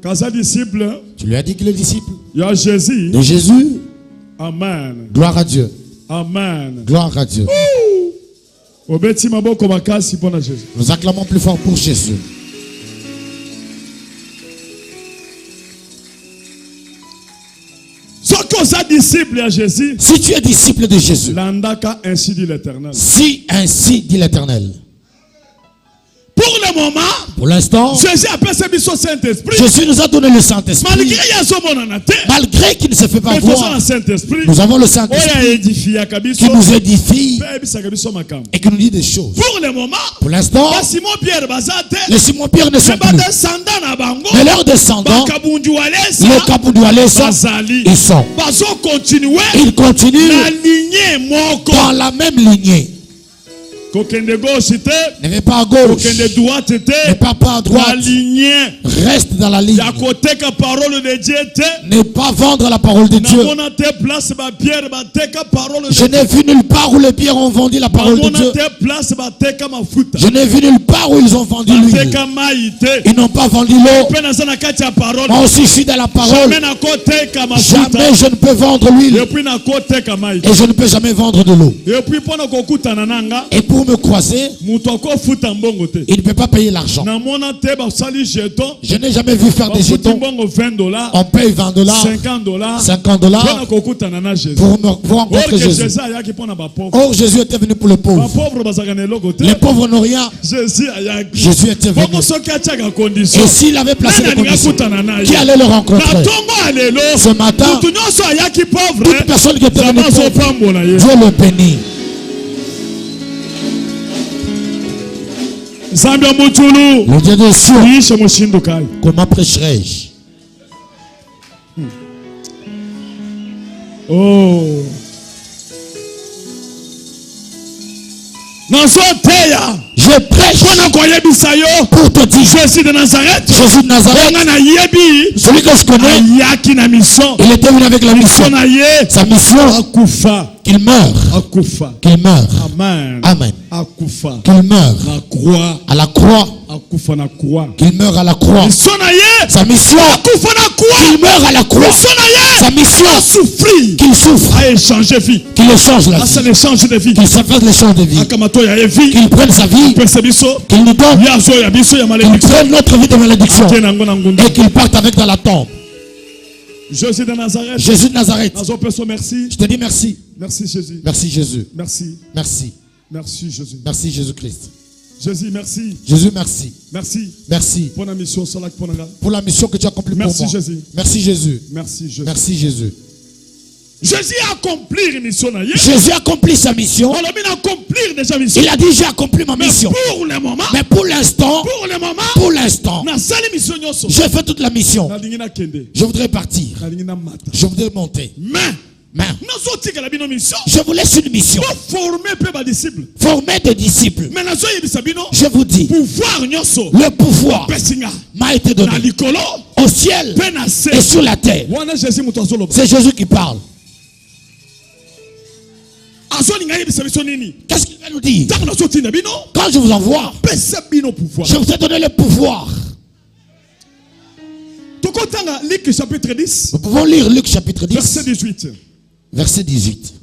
[SPEAKER 2] Kaza disciple.
[SPEAKER 4] Tu lui as dit qu'il est disciple
[SPEAKER 2] Il y a Jésus.
[SPEAKER 4] de Jésus.
[SPEAKER 2] Amen.
[SPEAKER 4] Gloire à Dieu.
[SPEAKER 2] Amen.
[SPEAKER 4] Gloire à Dieu.
[SPEAKER 2] Obeti maboko makasi pona Jésus.
[SPEAKER 4] Nous acclamons plus fort pour Jésus.
[SPEAKER 2] Soko za disciple à Jésus.
[SPEAKER 4] Si tu es disciple de Jésus,
[SPEAKER 2] Landaka ainsi dit l'Éternel.
[SPEAKER 4] si ainsi dit l'Éternel.
[SPEAKER 2] Pour le moment,
[SPEAKER 4] Pour l'instant,
[SPEAKER 2] Jésus appelle ce biso Saint-Esprit.
[SPEAKER 4] Jésus nous a donné le Saint-Esprit.
[SPEAKER 2] Malgré Yazomona te.
[SPEAKER 4] Malgré qu'il ne se fait pas
[SPEAKER 2] Mais faut ça
[SPEAKER 4] voir,
[SPEAKER 2] le Saint-Esprit.
[SPEAKER 4] nous avons le
[SPEAKER 2] Oya
[SPEAKER 4] Saint-Esprit
[SPEAKER 2] édifia kabiso.
[SPEAKER 4] qui nous édifie
[SPEAKER 2] Pe bisa kabiso makam.
[SPEAKER 4] et qui nous dit des choses.
[SPEAKER 2] Pour le moment,
[SPEAKER 4] Pour l'instant,
[SPEAKER 2] ba Simon Pierre bazate.
[SPEAKER 4] les Simon-Pierre ne sont
[SPEAKER 2] Mais ba
[SPEAKER 4] plus.
[SPEAKER 2] descendant na bango.
[SPEAKER 4] Mais leurs descendants,
[SPEAKER 2] Bakabundu walesa.
[SPEAKER 4] les Kaboudoulessa,
[SPEAKER 2] Bazali.
[SPEAKER 4] ils sont.
[SPEAKER 2] Bazo continuer.
[SPEAKER 4] Ils continuent
[SPEAKER 2] La lignée moko.
[SPEAKER 4] dans la même lignée.
[SPEAKER 2] Kokende gauche te.
[SPEAKER 4] Ne vais pas à gauche,
[SPEAKER 2] Kokende droite
[SPEAKER 4] ne
[SPEAKER 2] te.
[SPEAKER 4] pas à
[SPEAKER 2] La
[SPEAKER 4] droite.
[SPEAKER 2] lignée.
[SPEAKER 4] Reste dans la ligne.
[SPEAKER 2] Ya côté ka parole de Dieu te.
[SPEAKER 4] Ne pas vendre la parole de Dieu.
[SPEAKER 2] Namona te place ba Pierre ba te ka parole de
[SPEAKER 4] Je n'ai vu nulle part où les pierres ont vendu la parole de
[SPEAKER 2] Namona
[SPEAKER 4] Dieu.
[SPEAKER 2] te place ba te ka mafuta.
[SPEAKER 4] Je n'ai vu nulle part où ils ont vendu
[SPEAKER 2] Ba te
[SPEAKER 4] l'huile.
[SPEAKER 2] ka mai te.
[SPEAKER 4] Ils n'ont pas vendu l'eau.
[SPEAKER 2] Pe na sana kati ya parole.
[SPEAKER 4] Moi aussi, je suis dans la parole.
[SPEAKER 2] Jamais na côté ka mafuta.
[SPEAKER 4] Jamais je ne peux vendre l'huile.
[SPEAKER 2] Et puis na côté ka mai.
[SPEAKER 4] Et je ne peux jamais vendre de l'eau.
[SPEAKER 2] Et puis pona kokutana nanga.
[SPEAKER 4] Et pour me croiser,
[SPEAKER 2] Muto ko futa mbongo te.
[SPEAKER 4] il ne peut pas payer l'argent.
[SPEAKER 2] Namona te ba sali jeton.
[SPEAKER 4] Je n'ai jamais vu faire
[SPEAKER 2] Ba
[SPEAKER 4] des
[SPEAKER 2] futi
[SPEAKER 4] jetons.
[SPEAKER 2] mbongo $20.
[SPEAKER 4] On paye $20,
[SPEAKER 2] $50.
[SPEAKER 4] $50
[SPEAKER 2] Pona kokutana na Jésus.
[SPEAKER 4] pour rencontrer
[SPEAKER 2] Or que
[SPEAKER 4] Jésus.
[SPEAKER 2] Jésus ayaki pona ba pauvre.
[SPEAKER 4] Or, Jésus était venu pour les
[SPEAKER 2] Ba
[SPEAKER 4] pauvres.
[SPEAKER 2] pauvre bazaka na eloko te.
[SPEAKER 4] Les pauvres n'ont rien.
[SPEAKER 2] Jésus ayaki.
[SPEAKER 4] Jésus était venu.
[SPEAKER 2] Bongo soki atiaka condition.
[SPEAKER 4] Et s'il avait placé des conditions, qui allait le
[SPEAKER 2] Na
[SPEAKER 4] rencontrer?
[SPEAKER 2] tongo alelo.
[SPEAKER 4] Ce matin,
[SPEAKER 2] Mutu nyonso ayaki pauvre.
[SPEAKER 4] toute personne qui était venue
[SPEAKER 2] Zama
[SPEAKER 4] pauvre,
[SPEAKER 2] azopambola ye.
[SPEAKER 4] Dieu le bénit.
[SPEAKER 2] Nzambe ya mutulu.
[SPEAKER 4] Le Dieu des cieux,
[SPEAKER 2] Niishe mushindukai.
[SPEAKER 4] comment prêcherai-je?
[SPEAKER 2] Oh. Nazoteya.
[SPEAKER 4] Je prêche
[SPEAKER 2] Pona koyebisa yo.
[SPEAKER 4] pour te dire,
[SPEAKER 2] Jésus de Nazareth.
[SPEAKER 4] Jésus de Nazareth,
[SPEAKER 2] Onga na yebi.
[SPEAKER 4] celui que je connais,
[SPEAKER 2] Ayaki na mission.
[SPEAKER 4] il était venu avec la mission.
[SPEAKER 2] Son ye.
[SPEAKER 4] Sa mission,
[SPEAKER 2] Akufa.
[SPEAKER 4] qu'il meure.
[SPEAKER 2] Akufa.
[SPEAKER 4] Qu'il meure.
[SPEAKER 2] Amen.
[SPEAKER 4] Amen.
[SPEAKER 2] akufa
[SPEAKER 4] qu'il meure
[SPEAKER 2] na croix,
[SPEAKER 4] à la croix,
[SPEAKER 2] akufa na croix.
[SPEAKER 4] qu'il meure à la croix.
[SPEAKER 2] Mission na ye
[SPEAKER 4] Sa mission,
[SPEAKER 2] akufa na croix.
[SPEAKER 4] qu'il meure à la croix.
[SPEAKER 2] Mission na ye
[SPEAKER 4] Sa mission,
[SPEAKER 2] a souffrir,
[SPEAKER 4] qu'il souffre,
[SPEAKER 2] a échangé vie,
[SPEAKER 4] qu'il échange la
[SPEAKER 2] a
[SPEAKER 4] vie,
[SPEAKER 2] ça l'échange de vie.
[SPEAKER 4] qu'il se fasse l'échange de vie,
[SPEAKER 2] Akamato ya vie,
[SPEAKER 4] qu'il prenne sa vie,
[SPEAKER 2] pese biso,
[SPEAKER 4] qu'il nous donne,
[SPEAKER 2] ya zo ya biso ya
[SPEAKER 4] qu'il
[SPEAKER 2] malédiction.
[SPEAKER 4] prenne notre vie de malédiction
[SPEAKER 2] Ake nango na ngunda.
[SPEAKER 4] et qu'il parte avec dans la tombe.
[SPEAKER 2] Jésus de Nazareth.
[SPEAKER 4] Jésus de Nazareth,
[SPEAKER 2] Nazo peso merci.
[SPEAKER 4] je te dis merci.
[SPEAKER 2] Merci Jésus.
[SPEAKER 4] Merci Jésus.
[SPEAKER 2] Merci.
[SPEAKER 4] Merci.
[SPEAKER 2] Merci Jésus.
[SPEAKER 4] Merci Jésus-Christ.
[SPEAKER 2] Jésus, merci.
[SPEAKER 4] Jésus, merci.
[SPEAKER 2] Merci.
[SPEAKER 4] Merci
[SPEAKER 2] Pour la mission Salak Ponanga.
[SPEAKER 4] pour la mission que tu as accomplie pour
[SPEAKER 2] Merci
[SPEAKER 4] moi.
[SPEAKER 2] Jésus.
[SPEAKER 4] Merci Jésus.
[SPEAKER 2] Merci Jésus.
[SPEAKER 4] Merci Jésus.
[SPEAKER 2] Jésus a accompli une mission.
[SPEAKER 4] Jésus accomplit sa mission.
[SPEAKER 2] On a bien accompli déjà mission.
[SPEAKER 4] Il a dit j'ai accompli ma
[SPEAKER 2] Mais
[SPEAKER 4] mission.
[SPEAKER 2] pour le moment,
[SPEAKER 4] Mais pour l'instant,
[SPEAKER 2] na sali mission nyoso.
[SPEAKER 4] je fais toute la mission.
[SPEAKER 2] Na lingina kende.
[SPEAKER 4] Je voudrais partir.
[SPEAKER 2] Na lingina mata.
[SPEAKER 4] Je voudrais monter. Mais
[SPEAKER 2] Nazo tika la bino mission.
[SPEAKER 4] je vous laisse une mission.
[SPEAKER 2] Pour former peu ba disciples.
[SPEAKER 4] Former des disciples.
[SPEAKER 2] Mais nazo yebisa bino.
[SPEAKER 4] Je vous dis,
[SPEAKER 2] Pouvoir nyoso.
[SPEAKER 4] le pouvoir
[SPEAKER 2] Pesinga.
[SPEAKER 4] m'a été
[SPEAKER 2] Na
[SPEAKER 4] donné
[SPEAKER 2] likolo.
[SPEAKER 4] au ciel
[SPEAKER 2] Pe na se.
[SPEAKER 4] et sur la terre.
[SPEAKER 2] Wana Jésus muto azoloba.
[SPEAKER 4] C'est Jésus qui parle.
[SPEAKER 2] Azolinga yebisa biso nini?
[SPEAKER 4] Qu'est-ce qu'il va nous dire?
[SPEAKER 2] Tango nazo tina bino.
[SPEAKER 4] Quand je vous envoie,
[SPEAKER 2] Pesa bino pouvoir.
[SPEAKER 4] je vous ai donné le pouvoir.
[SPEAKER 2] Tokotanga Luc chapitre 10.
[SPEAKER 4] Nous pouvons lire Luc chapitre 10,
[SPEAKER 2] Verset 18.
[SPEAKER 4] verset 18.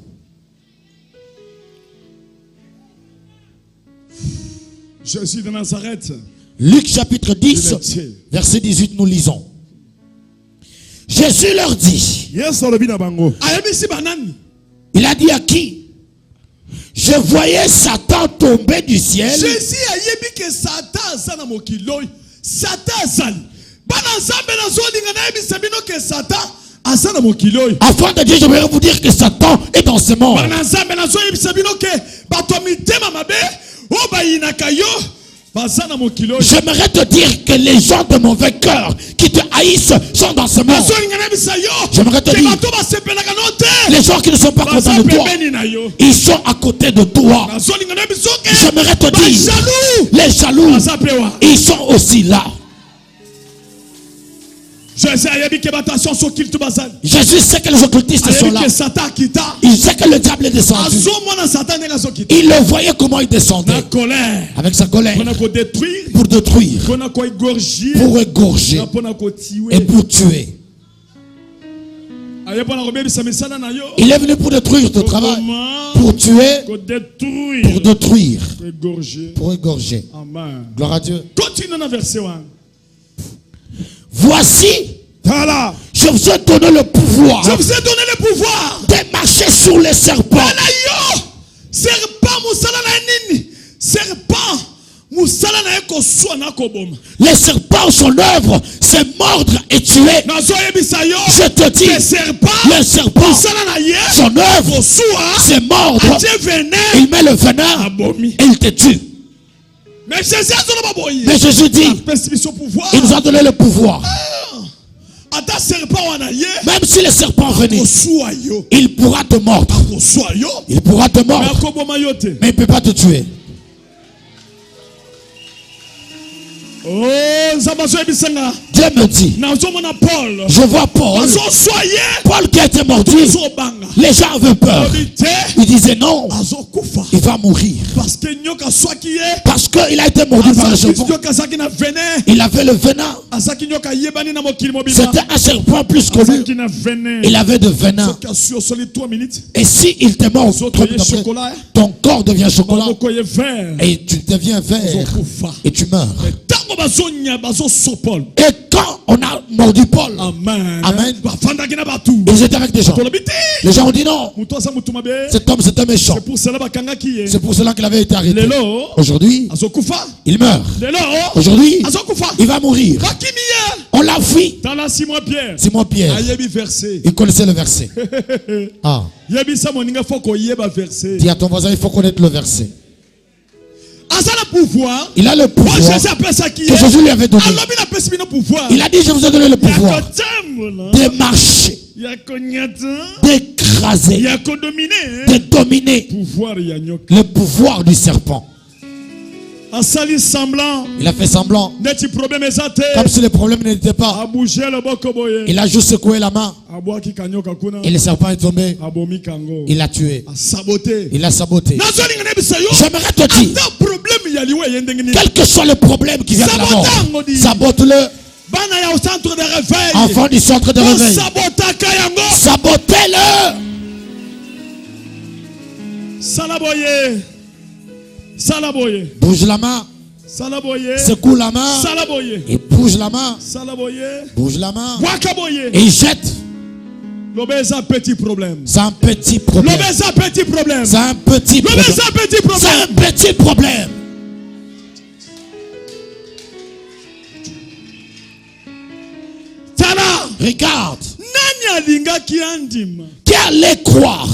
[SPEAKER 2] Jésus de Nazareth.
[SPEAKER 4] Luc chapitre 10,
[SPEAKER 2] Dieu.
[SPEAKER 4] verset 18, nous lisons. Jésus leur dit,
[SPEAKER 3] Yes, olobi na bango.
[SPEAKER 2] Ayebisi banani.
[SPEAKER 4] il a dit à qui? Je voyais Satan tomber du ciel
[SPEAKER 2] Jésus ayebi que Satan aza na mokilo. Satan azali. Bana nzambe nazolinga nayebisa bino que Satan aza na mokilo.
[SPEAKER 4] afin de dire, je vais vous dire que Satan est dans ce monde.
[SPEAKER 2] Bana nzambe nazoyebisa bino que bato mitema mabe o bayinaka yo baza na mokilo.
[SPEAKER 4] J'aimerais te dire que les gens de mauvais cœur qui te haïssent sont dans ce monde.
[SPEAKER 2] Nazolinga nayebisa yo.
[SPEAKER 4] J'aimerais te
[SPEAKER 2] que
[SPEAKER 4] dire,
[SPEAKER 2] bato basepelaka no te.
[SPEAKER 4] les gens qui ne sont pas
[SPEAKER 2] Baza
[SPEAKER 4] contents de toi,
[SPEAKER 2] pembeni na yo.
[SPEAKER 4] ils sont à côté de toi.
[SPEAKER 2] Nazolinga nayebiso que
[SPEAKER 4] J'aimerais te dire,
[SPEAKER 2] jaloux.
[SPEAKER 4] les jaloux,
[SPEAKER 2] Baza pewa.
[SPEAKER 4] ils sont aussi là.
[SPEAKER 2] Jésus ayebi que batation sokilte bazali.
[SPEAKER 4] Jésus sait que les occultistes sont
[SPEAKER 2] Ayebi
[SPEAKER 4] là.
[SPEAKER 2] que Satan kita.
[SPEAKER 4] Il sait que le diable est descendu.
[SPEAKER 2] Azomona Satan ndenge azokita.
[SPEAKER 4] Il le voyait comment il descendait.
[SPEAKER 2] Na colère.
[SPEAKER 4] Avec sa colère.
[SPEAKER 2] Pona ko détruire.
[SPEAKER 4] Pour détruire,
[SPEAKER 2] Pona ko égorger.
[SPEAKER 4] pour égorger
[SPEAKER 2] Na pona ko tiwe.
[SPEAKER 4] et pour tuer.
[SPEAKER 2] Aye pona ko bebisa misala na yo.
[SPEAKER 4] Il est venu pour détruire ton travail, pour tuer,
[SPEAKER 2] Ko détruire.
[SPEAKER 4] pour détruire,
[SPEAKER 2] Ko égorger.
[SPEAKER 4] pour égorger.
[SPEAKER 2] Amen.
[SPEAKER 4] Gloire à Dieu.
[SPEAKER 2] Continue dans verset 1.
[SPEAKER 4] Voici,
[SPEAKER 3] Tala.
[SPEAKER 4] je vous ai donné le pouvoir
[SPEAKER 2] Je vous ai donné le pouvoir.
[SPEAKER 4] de marcher sur les serpents.
[SPEAKER 2] Bana yo. Serpent musala na nini? Serpent musala na eko swa na ko boma.
[SPEAKER 4] Les serpents, son œuvre, c'est mordre et tuer.
[SPEAKER 2] Nazo yebisa yo.
[SPEAKER 4] Je te
[SPEAKER 2] Le
[SPEAKER 4] dis,
[SPEAKER 2] serpent.
[SPEAKER 4] le serpent,
[SPEAKER 2] Musala na ye.
[SPEAKER 4] son œuvre,
[SPEAKER 2] Ko swa.
[SPEAKER 4] c'est mordre.
[SPEAKER 2] Atie venin.
[SPEAKER 4] Il met le venin
[SPEAKER 2] Abomi.
[SPEAKER 4] et il te tue.
[SPEAKER 2] Mais Jésus a donné ma boye.
[SPEAKER 4] Mais Jésus dit,
[SPEAKER 2] Persécution pouvoir.
[SPEAKER 4] il nous a donné le pouvoir.
[SPEAKER 2] Ata serpent wana ye.
[SPEAKER 4] Même si le serpent venait,
[SPEAKER 2] Kosua yo.
[SPEAKER 4] il pourra te mordre.
[SPEAKER 2] Kosua yo.
[SPEAKER 4] Il pourra te
[SPEAKER 2] Mais
[SPEAKER 4] mordre,
[SPEAKER 2] akoboma yo te.
[SPEAKER 4] mais il ne peut pas te tuer.
[SPEAKER 2] Oh, nzamba zo ebisanga.
[SPEAKER 4] Dieu me dit,
[SPEAKER 2] Nazomona Paul.
[SPEAKER 4] je vois Paul,
[SPEAKER 2] Azoswa ye.
[SPEAKER 4] Paul qui a été mordu.
[SPEAKER 2] Azobanga.
[SPEAKER 4] Les gens avaient peur.
[SPEAKER 2] Obite.
[SPEAKER 4] Ils disaient non,
[SPEAKER 2] Azokufa.
[SPEAKER 4] il va mourir.
[SPEAKER 2] Parce que nyoka swaki ye.
[SPEAKER 4] Parce qu'il a été mordu par le
[SPEAKER 2] Azaki
[SPEAKER 4] serpent.
[SPEAKER 2] nyoka zaki na venin.
[SPEAKER 4] Il avait le venin.
[SPEAKER 2] Azaki nyoka yebani na mokili mobima.
[SPEAKER 4] C'était un serpent plus connu.
[SPEAKER 2] Azaki na venin.
[SPEAKER 4] Il avait de venin.
[SPEAKER 2] Soki asio soli 3 minutes.
[SPEAKER 4] Et si il te mord,
[SPEAKER 2] Azotoye chocolat.
[SPEAKER 4] ton corps devient chocolat.
[SPEAKER 2] Mamokoye vert.
[SPEAKER 4] Et tu deviens vert.
[SPEAKER 2] Azokufa.
[SPEAKER 4] Et tu meurs.
[SPEAKER 2] Tango bazonya bazoso Paul.
[SPEAKER 4] Et quand on a mordu Paul,
[SPEAKER 2] Amen.
[SPEAKER 4] Amen.
[SPEAKER 2] Bafandaki na batu.
[SPEAKER 4] ils étaient avec des gens.
[SPEAKER 2] Tolobite.
[SPEAKER 4] Les gens ont dit non,
[SPEAKER 2] Muto aza mutu mabe.
[SPEAKER 4] cet homme c'était méchant.
[SPEAKER 2] C'est pour cela bakangaki ye.
[SPEAKER 4] C'est pour cela qu'il avait été arrêté.
[SPEAKER 2] Lelo.
[SPEAKER 4] Aujourd'hui,
[SPEAKER 2] Azokufa.
[SPEAKER 4] il meurt.
[SPEAKER 2] Lelo.
[SPEAKER 4] Aujourd'hui,
[SPEAKER 2] Azokufa.
[SPEAKER 4] il va mourir.
[SPEAKER 2] Bakimi ye.
[SPEAKER 4] On l'a fui.
[SPEAKER 2] Dans la Simon Pierre.
[SPEAKER 4] Simon Pierre,
[SPEAKER 2] Ayebi verset.
[SPEAKER 4] il connaissait le verset. Ah,
[SPEAKER 2] Yebisa moninga foko yeba verset.
[SPEAKER 4] dis à ton voisin, il faut connaître le verset.
[SPEAKER 2] Azala pouvoir.
[SPEAKER 4] Il a le
[SPEAKER 2] Moi
[SPEAKER 4] pouvoir
[SPEAKER 2] Jésus appelle ça qui
[SPEAKER 4] que
[SPEAKER 2] est.
[SPEAKER 4] Jésus lui avait donné.
[SPEAKER 2] Alors il appelle ça pouvoir.
[SPEAKER 4] Il a dit, je vous ai donné le pouvoir
[SPEAKER 2] Yakotambola.
[SPEAKER 4] de marcher,
[SPEAKER 2] Yakonyata.
[SPEAKER 4] d'écraser,
[SPEAKER 2] Yakodominer.
[SPEAKER 4] de dominer
[SPEAKER 2] Pouvoir ya nyoka.
[SPEAKER 4] le pouvoir du serpent.
[SPEAKER 2] asali semblant
[SPEAKER 4] Il a fait semblant.
[SPEAKER 2] neti problème ezate
[SPEAKER 4] Comme si le problème n'était pas.
[SPEAKER 2] abouge le boko boye
[SPEAKER 4] Il a juste secoué la main.
[SPEAKER 2] abwaki kanyoka kuna
[SPEAKER 4] Et le serpent est tombé.
[SPEAKER 2] abomi kango
[SPEAKER 4] Il l'a tué.
[SPEAKER 2] saboté
[SPEAKER 4] Il l'a saboté.
[SPEAKER 2] nazolinga nebisa yo
[SPEAKER 4] J'aimerais te dire,
[SPEAKER 2] ata problème yaliwe yendengini
[SPEAKER 4] quel que soit le problème qui vient de la mort,
[SPEAKER 2] Sabotango,
[SPEAKER 4] sabote-le.
[SPEAKER 2] bana ya au centre de réveil
[SPEAKER 4] Enfant du centre de réveil,
[SPEAKER 2] sabotaka yango
[SPEAKER 4] sabotez-le.
[SPEAKER 2] salaboye salaboye
[SPEAKER 4] Bouge la main,
[SPEAKER 2] salaboye
[SPEAKER 4] secoue la main,
[SPEAKER 2] salaboye
[SPEAKER 4] et bouge la main,
[SPEAKER 2] salaboye
[SPEAKER 4] bouge la main,
[SPEAKER 2] wakaboye
[SPEAKER 4] et il jette.
[SPEAKER 2] lobeza petit problème
[SPEAKER 4] C'est un petit problème.
[SPEAKER 2] lobeza petit problème
[SPEAKER 4] C'est un petit problème.
[SPEAKER 2] lobeza petit
[SPEAKER 4] C'est
[SPEAKER 2] problème
[SPEAKER 4] un petit problème.
[SPEAKER 2] tala
[SPEAKER 4] Regarde,
[SPEAKER 2] nani alingaki andima
[SPEAKER 4] qui allait croire?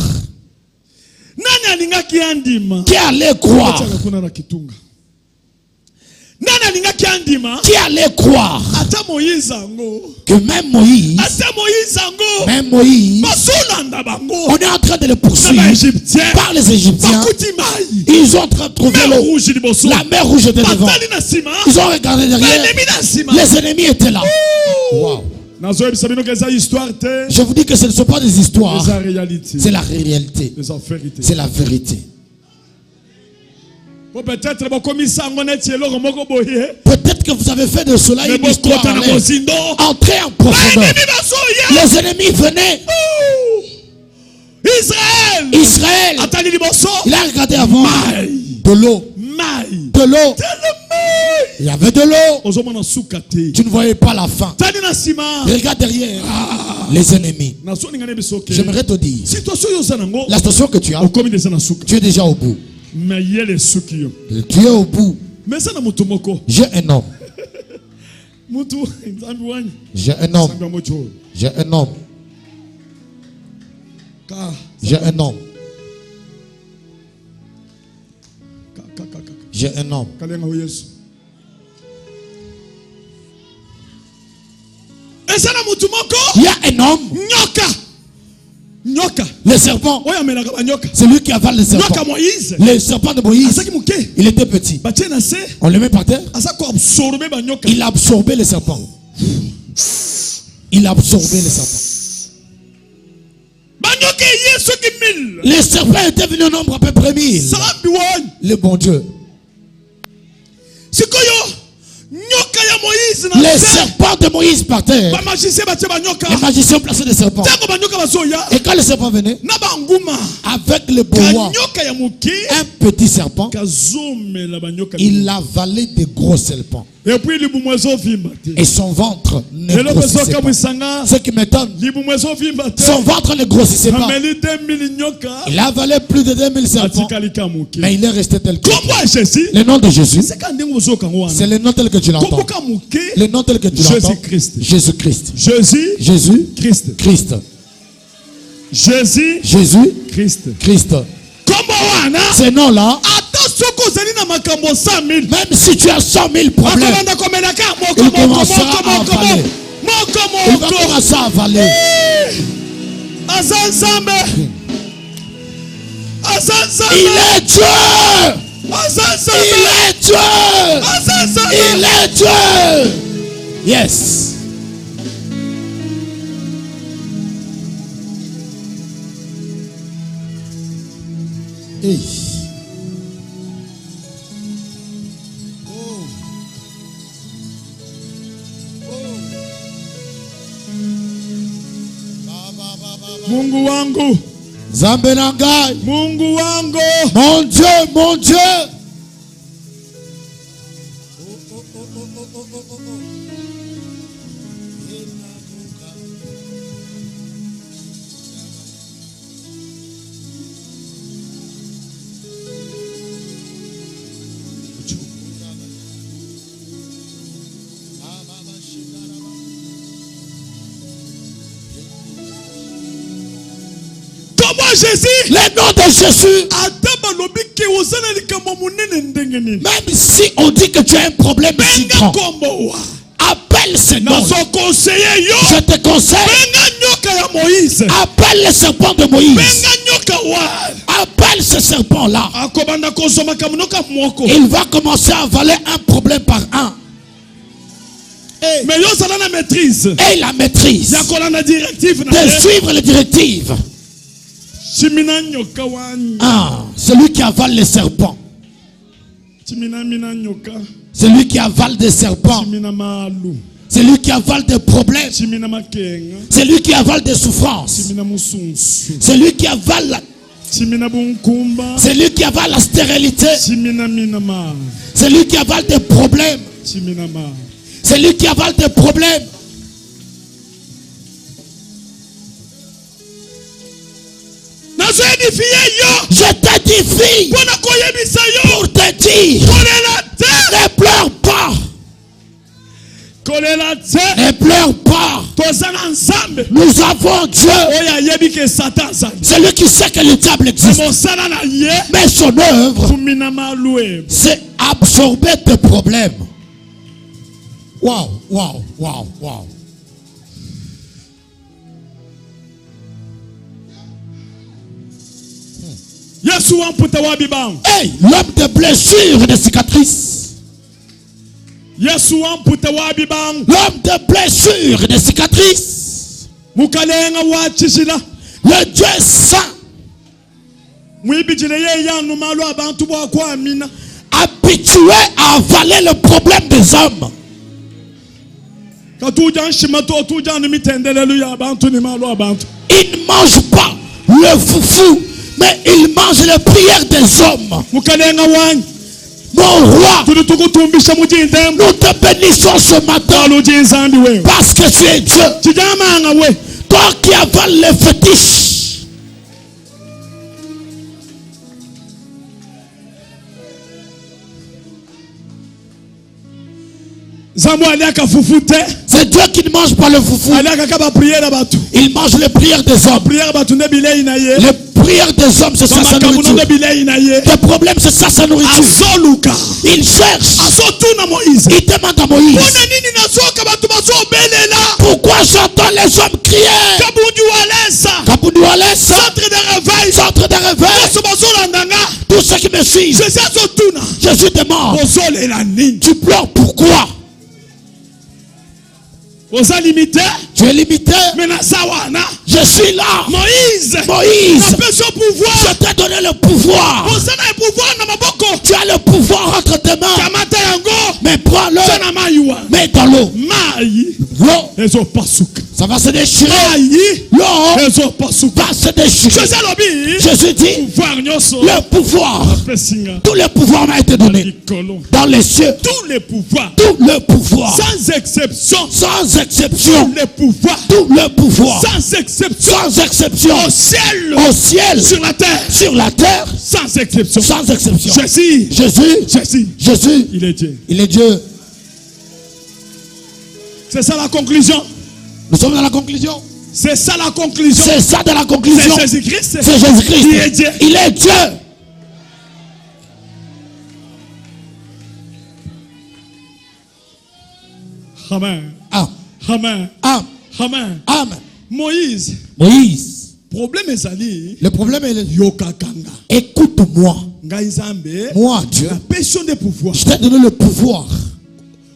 [SPEAKER 2] nani alingaki andima
[SPEAKER 4] Qui allait croire?
[SPEAKER 2] Chaka kuna na kitunga nani alingaki andima
[SPEAKER 4] Qui allait croire
[SPEAKER 2] ata moyiza ngo
[SPEAKER 4] que même Moïse,
[SPEAKER 2] même Moïse
[SPEAKER 4] on
[SPEAKER 2] basolanda bango
[SPEAKER 4] est en train de le
[SPEAKER 2] na
[SPEAKER 4] poursuivre
[SPEAKER 2] baégyptien
[SPEAKER 4] par les Égyptiens.
[SPEAKER 2] bakuti mai
[SPEAKER 4] Ils ont en train de trouver
[SPEAKER 2] mer
[SPEAKER 4] l'eau.
[SPEAKER 2] rouge liboso
[SPEAKER 4] La mer rouge était devant.
[SPEAKER 2] batali na nsima
[SPEAKER 4] Ils ont regardé derrière.
[SPEAKER 2] baenemi na nsima
[SPEAKER 4] Les ennemis étaient là. Wow.
[SPEAKER 2] nazoyebisa bino ke eza histoire te
[SPEAKER 4] Je vous dis que ce ne sont pas des histoires.
[SPEAKER 2] eza réalité
[SPEAKER 4] C'est la réalité.
[SPEAKER 2] eza vérité
[SPEAKER 4] C'est la vérité.
[SPEAKER 2] po peut-être bokomisa yango neti eloko moko boye
[SPEAKER 4] Peut-être que vous avez fait de cela
[SPEAKER 2] me
[SPEAKER 4] une histoire
[SPEAKER 2] bokota
[SPEAKER 4] en
[SPEAKER 2] na
[SPEAKER 4] l'air.
[SPEAKER 2] mozindo
[SPEAKER 4] Entrez en profondeur.
[SPEAKER 2] baenemi bazoya
[SPEAKER 4] Les ennemis venaient.
[SPEAKER 2] Israël
[SPEAKER 4] Israël,
[SPEAKER 2] atali liboso
[SPEAKER 4] il a regardé avant de l'eau.
[SPEAKER 2] mai
[SPEAKER 4] De l'eau.
[SPEAKER 2] tele mai
[SPEAKER 4] Il y avait de l'eau.
[SPEAKER 2] ozomona suka te
[SPEAKER 4] Tu ne voyais pas la fin.
[SPEAKER 2] tali na nsima
[SPEAKER 4] Regarde derrière. Les ennemis.
[SPEAKER 2] nazoninga ne biso ke
[SPEAKER 4] J'aimerais te dire,
[SPEAKER 2] situation oyo oza nango
[SPEAKER 4] la situation que tu as,
[SPEAKER 2] okomi deja na suka
[SPEAKER 4] tu es déjà au bout.
[SPEAKER 2] me yele suki yo
[SPEAKER 4] Tu es au bout.
[SPEAKER 2] me eza na motu moko
[SPEAKER 4] J'ai un homme.
[SPEAKER 2] mutu nzambi wani
[SPEAKER 4] J'ai un homme.
[SPEAKER 2] nzambi wa moto oyo
[SPEAKER 4] J'ai un homme.
[SPEAKER 2] ka
[SPEAKER 4] J'ai un homme.
[SPEAKER 2] ka
[SPEAKER 4] J'ai un homme.
[SPEAKER 2] kalenga ho yesu eza na motu moko
[SPEAKER 4] Il y a un homme,
[SPEAKER 2] nyoka
[SPEAKER 4] le serpent.
[SPEAKER 2] oyo amelaka banyoka
[SPEAKER 4] C'est lui qui avale le
[SPEAKER 2] nyoka
[SPEAKER 4] serpent.
[SPEAKER 2] moïse
[SPEAKER 4] Le serpent de Moïse,
[SPEAKER 2] azaki moke
[SPEAKER 4] il était petit.
[SPEAKER 2] batie na se
[SPEAKER 4] On le met par terre.
[SPEAKER 2] aza koabsorbe banyoka
[SPEAKER 4] Il a absorbé le serpent. Il a absorbé le serpent.
[SPEAKER 2] banyoka eye soki 1000
[SPEAKER 4] Les serpents étaient venus au nombre à peu près 1000.
[SPEAKER 2] nzambi wani
[SPEAKER 4] Le bon Dieu.
[SPEAKER 2] sikoyo nyoka ya moïse na
[SPEAKER 4] Les
[SPEAKER 2] se
[SPEAKER 4] serpents de Moïse par terre.
[SPEAKER 2] bamagicien batie banyoka
[SPEAKER 4] Les magiciens plaçaient des serpents.
[SPEAKER 2] ntango banyoka bazoya
[SPEAKER 4] Et quand le serpent venait,
[SPEAKER 2] na banguma
[SPEAKER 4] avec le boa,
[SPEAKER 2] kanyoka ya moke
[SPEAKER 4] un petit serpent,
[SPEAKER 2] kazomela banyoka
[SPEAKER 4] il avalait des gros serpents.
[SPEAKER 2] epuis libumu ezovimba te
[SPEAKER 4] Et son ventre ne
[SPEAKER 2] eloko
[SPEAKER 4] grossissait pas.
[SPEAKER 2] ezokamwisanga
[SPEAKER 4] Ce qui m'étonne,
[SPEAKER 2] libumu ezovimba te
[SPEAKER 4] son ventre ne grossissait pas.
[SPEAKER 2] ameli 2000 nyoka
[SPEAKER 4] Il avalait plus de 2000 serpents,
[SPEAKER 2] atikali ka moke
[SPEAKER 4] mais il est resté tel que.
[SPEAKER 2] kombo ya jésus
[SPEAKER 4] Le nom de Jésus,
[SPEAKER 2] seka ndenge bozokango
[SPEAKER 4] c'est
[SPEAKER 2] wana
[SPEAKER 4] le nom tel que tu l'entends.
[SPEAKER 2] kombo ka moke
[SPEAKER 4] Le nom tel que tu l'entends.
[SPEAKER 2] Jésus-Christ.
[SPEAKER 4] Jésus-Christ.
[SPEAKER 2] jésus
[SPEAKER 4] Jésus,
[SPEAKER 2] christ
[SPEAKER 4] Christ.
[SPEAKER 2] jésus
[SPEAKER 4] Jésus,
[SPEAKER 2] christ
[SPEAKER 4] Christ.
[SPEAKER 2] kombo wana
[SPEAKER 4] Ces noms-là,
[SPEAKER 2] ata soki ozali na makambo 100 000
[SPEAKER 4] même si tu as 100 000 problèmes,
[SPEAKER 2] akomanda komelaka
[SPEAKER 4] il commencera à avaler. Il va
[SPEAKER 2] moko
[SPEAKER 4] commencer à avaler.
[SPEAKER 2] aza nzambe aza
[SPEAKER 4] Il
[SPEAKER 2] nzambe
[SPEAKER 4] est Dieu.
[SPEAKER 2] aza
[SPEAKER 4] Il
[SPEAKER 2] nzambe
[SPEAKER 4] est Dieu.
[SPEAKER 2] aza nzambe
[SPEAKER 4] Il est Dieu. Yes. Hey.
[SPEAKER 2] Mungu wangu
[SPEAKER 4] Nzambe na ngai.
[SPEAKER 2] Mungu wangu
[SPEAKER 4] Mon Dieu, mon Dieu.
[SPEAKER 2] kombo Jésus
[SPEAKER 4] Le nom de Jésus.
[SPEAKER 2] ata balobi ke oza na likambo monene ndenge nini
[SPEAKER 4] Même si on dit que tu as un problème si
[SPEAKER 2] benga
[SPEAKER 4] grand,
[SPEAKER 2] kombo wa
[SPEAKER 4] appelle ce nom.
[SPEAKER 2] nazokonseye yo
[SPEAKER 4] Je te conseille,
[SPEAKER 2] benga nyoka ya moïse
[SPEAKER 4] appelle le serpent de Moïse.
[SPEAKER 2] benga nyoka wa
[SPEAKER 4] Appelle avale ce serpent-là, il va commencer à avaler un problème par un.
[SPEAKER 2] Mais yo ça la maîtrise.
[SPEAKER 4] Et la maîtrise
[SPEAKER 2] de
[SPEAKER 4] suivre les directives. Celui qui avale les serpents. Celui qui avale des serpents. Celui qui avale des problèmes. Celui qui avale des souffrances. Celui qui avale celui qui avale la stérilité. Celui qui avale des problèmes. Celui qui avale des problèmes. Je t'édifie pour te dire, ne pleure pas. Ne pleure pas. Nous avons Dieu. Celui qui sait que le diable existe. Mais son œuvre, c'est absorber tes problèmes. Waouh, waouh, waouh, waouh. Hey, l'homme de blessures et de cicatrices. L'homme de blessures et de cicatrices. Le Dieu saint. Habitué à avaler le problème des hommes. Il ne mange pas le foufou, mais il mange les prières des hommes. Mon roi, nous te bénissons ce matin parce que tu es Dieu. Toi qui avales les fétiches. C'est Dieu qui ne mange pas le foufou. Il mange les prières des hommes. Les prières des hommes, c'est ça sa nourriture. Le problème, c'est ça sa nourriture. Il cherche. Il demande à Moïse. Pourquoi j'entends les hommes crier? Kaboudiwalesa. Centre de réveil. Tous ceux qui me suivent. Jésus demande. Tu pleures pourquoi? Tu es limité. Je suis là. Moïse. Je t'ai donné le pouvoir. Tu as le pouvoir entre tes mains. Mais prends-le. Mets dans l'eau. L'eau. Ça va se déchirer. L'eau va se déchirer. Jésus dit, le pouvoir. Tout le pouvoir m'a été donné. Dans les cieux. Tout le pouvoir. Sans exception. Tout le pouvoir. Sans exception. Au ciel. Sur la terre. Sans exception. Jésus. Il est Dieu.
[SPEAKER 2] C'est ça la conclusion.
[SPEAKER 4] Nous sommes dans la conclusion.
[SPEAKER 2] C'est ça la conclusion.
[SPEAKER 4] C'est ça de la conclusion.
[SPEAKER 2] C'est Jésus-Christ.
[SPEAKER 4] Il est Dieu.
[SPEAKER 2] Amen.
[SPEAKER 4] Amen.
[SPEAKER 2] Amen.
[SPEAKER 4] Amen.
[SPEAKER 2] Moïse.
[SPEAKER 4] Le problème est écoute-moi. Moi, Dieu, je t'ai donné le pouvoir.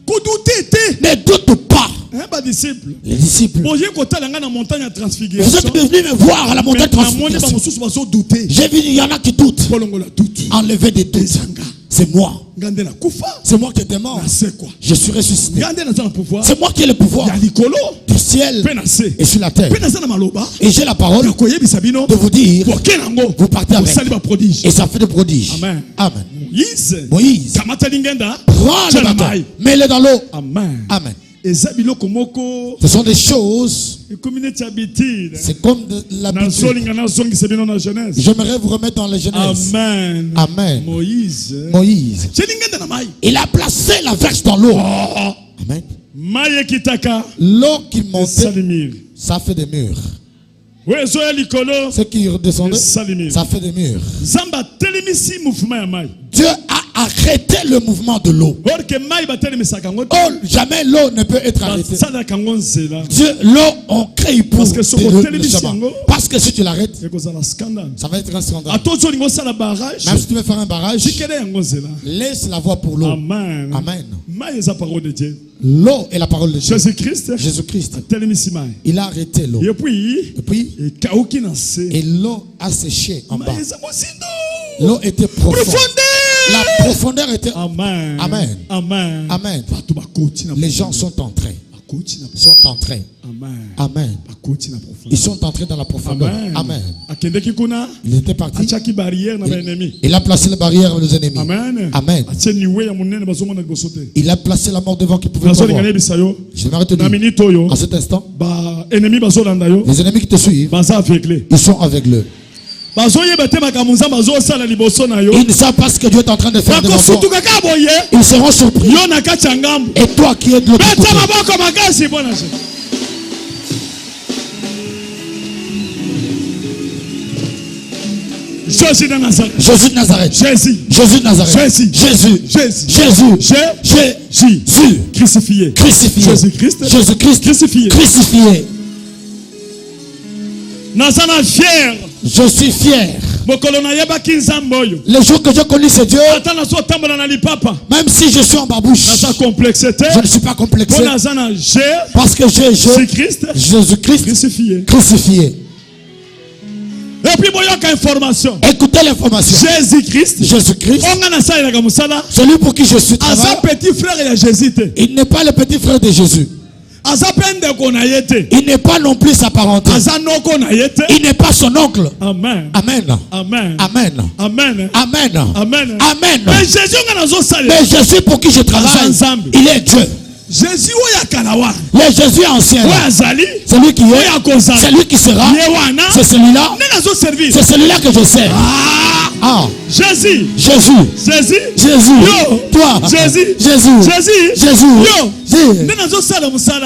[SPEAKER 4] Ne doute pas. Les disciples. Vous êtes venus me voir à la montagne de transfiguration. J'ai vu, il y en a qui doutent. Enlever des doutes. C'est moi. C'est moi qui étais mort. Je suis ressuscité. C'est moi qui ai le pouvoir du ciel et sur la terre. Et j'ai la parole de vous dire, vous partez avec. Et ça fait des prodiges.
[SPEAKER 2] Amen.
[SPEAKER 4] Amen.
[SPEAKER 2] Moïse,
[SPEAKER 4] prends le bâton, mets-le dans l'eau. Amen. Ce sont des choses. C'est comme de l'habitude. J'aimerais vous remettre dans la Genèse. Amen.
[SPEAKER 2] Moïse.
[SPEAKER 4] Il a placé la verge dans l'eau. Amen. L'eau qui montait, ça fait des murs. Ce qui redescendait, ça fait des murs. Dieu a arrêté le mouvement de l'eau. Oh, jamais l'eau ne peut être arrêtée. L'eau on crée pour
[SPEAKER 2] Parce que ce
[SPEAKER 4] le
[SPEAKER 2] côté de
[SPEAKER 4] sabbat.
[SPEAKER 2] Bissango,
[SPEAKER 4] Parce que si tu l'arrêtes,
[SPEAKER 2] c'est que ça a un scandale.
[SPEAKER 4] ça va être un scandale.
[SPEAKER 2] Attention, il y a un barrage.
[SPEAKER 4] Même si tu veux faire un barrage,
[SPEAKER 2] Si quelqu'un est là.
[SPEAKER 4] laisse la voie pour l'eau.
[SPEAKER 2] Amen.
[SPEAKER 4] Amen.
[SPEAKER 2] Maï est la parole de Dieu.
[SPEAKER 4] L'eau est la parole de Dieu.
[SPEAKER 2] Jésus-Christ.
[SPEAKER 4] Jésus-Christ.
[SPEAKER 2] Il
[SPEAKER 4] a arrêté l'eau.
[SPEAKER 2] Et puis,
[SPEAKER 4] et l'eau a séché en bas.
[SPEAKER 2] l'eau
[SPEAKER 4] L'eau était profonde.
[SPEAKER 2] Profondeur.
[SPEAKER 4] La profondeur était...
[SPEAKER 2] Amen.
[SPEAKER 4] Amen.
[SPEAKER 2] Amen.
[SPEAKER 4] Amen. Les gens sont entrés. Amen. Amen. Ils sont entrés dans la profondeur. Amen. Il était parti. Il a placé la barrière aux ennemis.
[SPEAKER 2] Amen.
[SPEAKER 4] Amen. Il a placé la mort devant qu'ils pouvaient pas voir. J'aimerais te dire, à cet instant, les ennemis qui te suivent, ils sont aveuglés. Ils ne savent pas ce que Dieu est en train de faire devant toi. Ils seront surpris. Et toi qui es de l'autre côté.
[SPEAKER 2] Jésus de Nazareth.
[SPEAKER 4] Jésus de Nazareth.
[SPEAKER 2] Jésus.
[SPEAKER 4] Jésus de Nazareth.
[SPEAKER 2] Jésus.
[SPEAKER 4] Jésus.
[SPEAKER 2] Jésus.
[SPEAKER 4] Jésus.
[SPEAKER 2] Jésus. Crucifié.
[SPEAKER 4] Crucifié.
[SPEAKER 2] Jésus-Christ.
[SPEAKER 4] Jésus-Christ.
[SPEAKER 2] Crucifié.
[SPEAKER 4] Crucifié.
[SPEAKER 2] Nazana fier.
[SPEAKER 4] Je suis fier. Le jour que j'ai connu ce Dieu, même si je suis en barbouche, je ne suis pas complexé. Parce que j'ai Jésus-Christ crucifié.
[SPEAKER 2] Et puis, information.
[SPEAKER 4] Écoutez l'information.
[SPEAKER 2] Jésus-Christ.
[SPEAKER 4] Celui pour qui je suis travaillé.
[SPEAKER 2] Petit frère de Jésus.
[SPEAKER 4] Il n'est pas le petit frère de Jésus. Il n'est pas non plus sa parenté. Il n'est pas son oncle.
[SPEAKER 2] Amen.
[SPEAKER 4] Amen.
[SPEAKER 2] Amen.
[SPEAKER 4] Amen.
[SPEAKER 2] Amen.
[SPEAKER 4] Amen.
[SPEAKER 2] Amen.
[SPEAKER 4] Amen.
[SPEAKER 2] Mais Jésus
[SPEAKER 4] pour qui je travaille, il est Dieu.
[SPEAKER 2] Jésus
[SPEAKER 4] le Jésus ancien, celui qui est, celui qui sera, c'est celui-là, c'est celui-là que je sers. Jésus, toi, Jésus,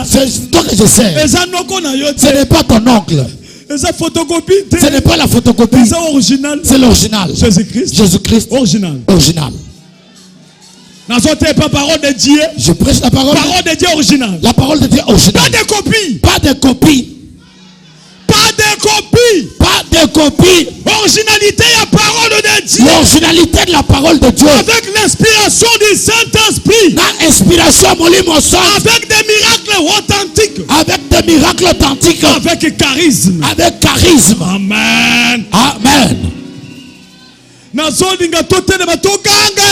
[SPEAKER 4] c'est toi que je sers. Ce n'est pas ton oncle. Ce n'est pas la photocopie. C'est l'original. Jésus-Christ. Original. Je prêche la parole
[SPEAKER 2] de Dieu originale.
[SPEAKER 4] La parole de Dieu originale.
[SPEAKER 2] Pas de copie.
[SPEAKER 4] Pas de copie.
[SPEAKER 2] Pas de copie.
[SPEAKER 4] Pas de copie.
[SPEAKER 2] Originalité de la parole de Dieu.
[SPEAKER 4] L'originalité de la parole de Dieu.
[SPEAKER 2] Avec l'inspiration du Saint-Esprit.
[SPEAKER 4] L'inspiration
[SPEAKER 2] avec des miracles authentiques.
[SPEAKER 4] Avec des miracles authentiques.
[SPEAKER 2] Avec charisme.
[SPEAKER 4] Avec charisme.
[SPEAKER 2] Amen.
[SPEAKER 4] Amen.
[SPEAKER 2] Nazodinga tote de batokanga.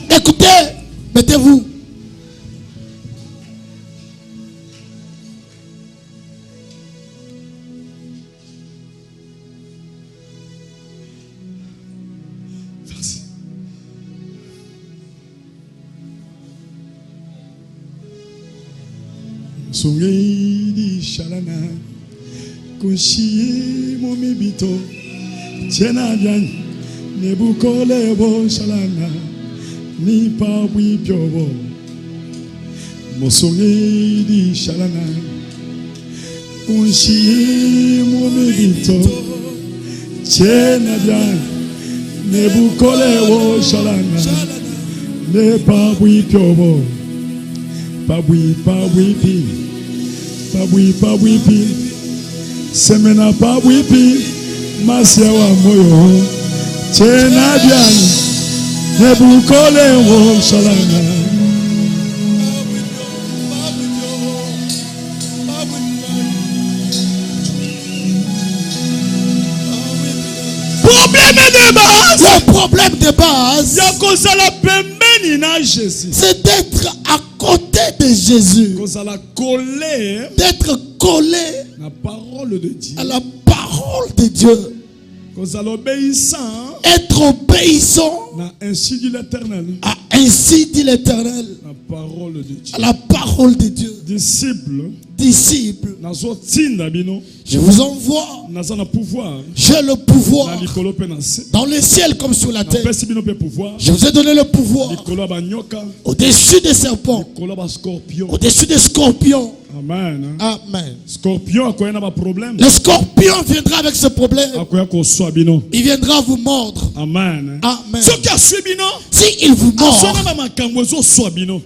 [SPEAKER 4] Écoutez, mettez-vous.
[SPEAKER 2] Merci. Songei shalana kushi momibito tena bien nebukole bo shalana ni pa bui piobo mosongei di shalana kushi momibito tena bien nebukole bo shalana ne pa bui piobo pa bui pi pa bui pi semena pa bui pi masia wa moyo tena bien nebukole wo shalana
[SPEAKER 4] Le problème de base,
[SPEAKER 2] c'est
[SPEAKER 4] d'être à côté de Jésus, d'être collé
[SPEAKER 2] à la parole de Dieu.
[SPEAKER 4] À la parole de Dieu. Être obéissant
[SPEAKER 2] ainsi dit l'Éternel.
[SPEAKER 4] à ainsi dit l'Éternel.
[SPEAKER 2] La parole de Dieu.
[SPEAKER 4] À la parole de Dieu.
[SPEAKER 2] Disciples.
[SPEAKER 4] Disciples. Je vous envoie. J'ai le pouvoir. Dans le ciel comme sur la terre. Je vous ai donné le pouvoir. Au-dessus des serpents. Au-dessus des scorpions.
[SPEAKER 2] Amen.
[SPEAKER 4] Amen.
[SPEAKER 2] Scorpion, problème.
[SPEAKER 4] Le scorpion viendra avec ce problème. Il viendra vous mordre.
[SPEAKER 2] Amen.
[SPEAKER 4] Amen. Si il vous mord,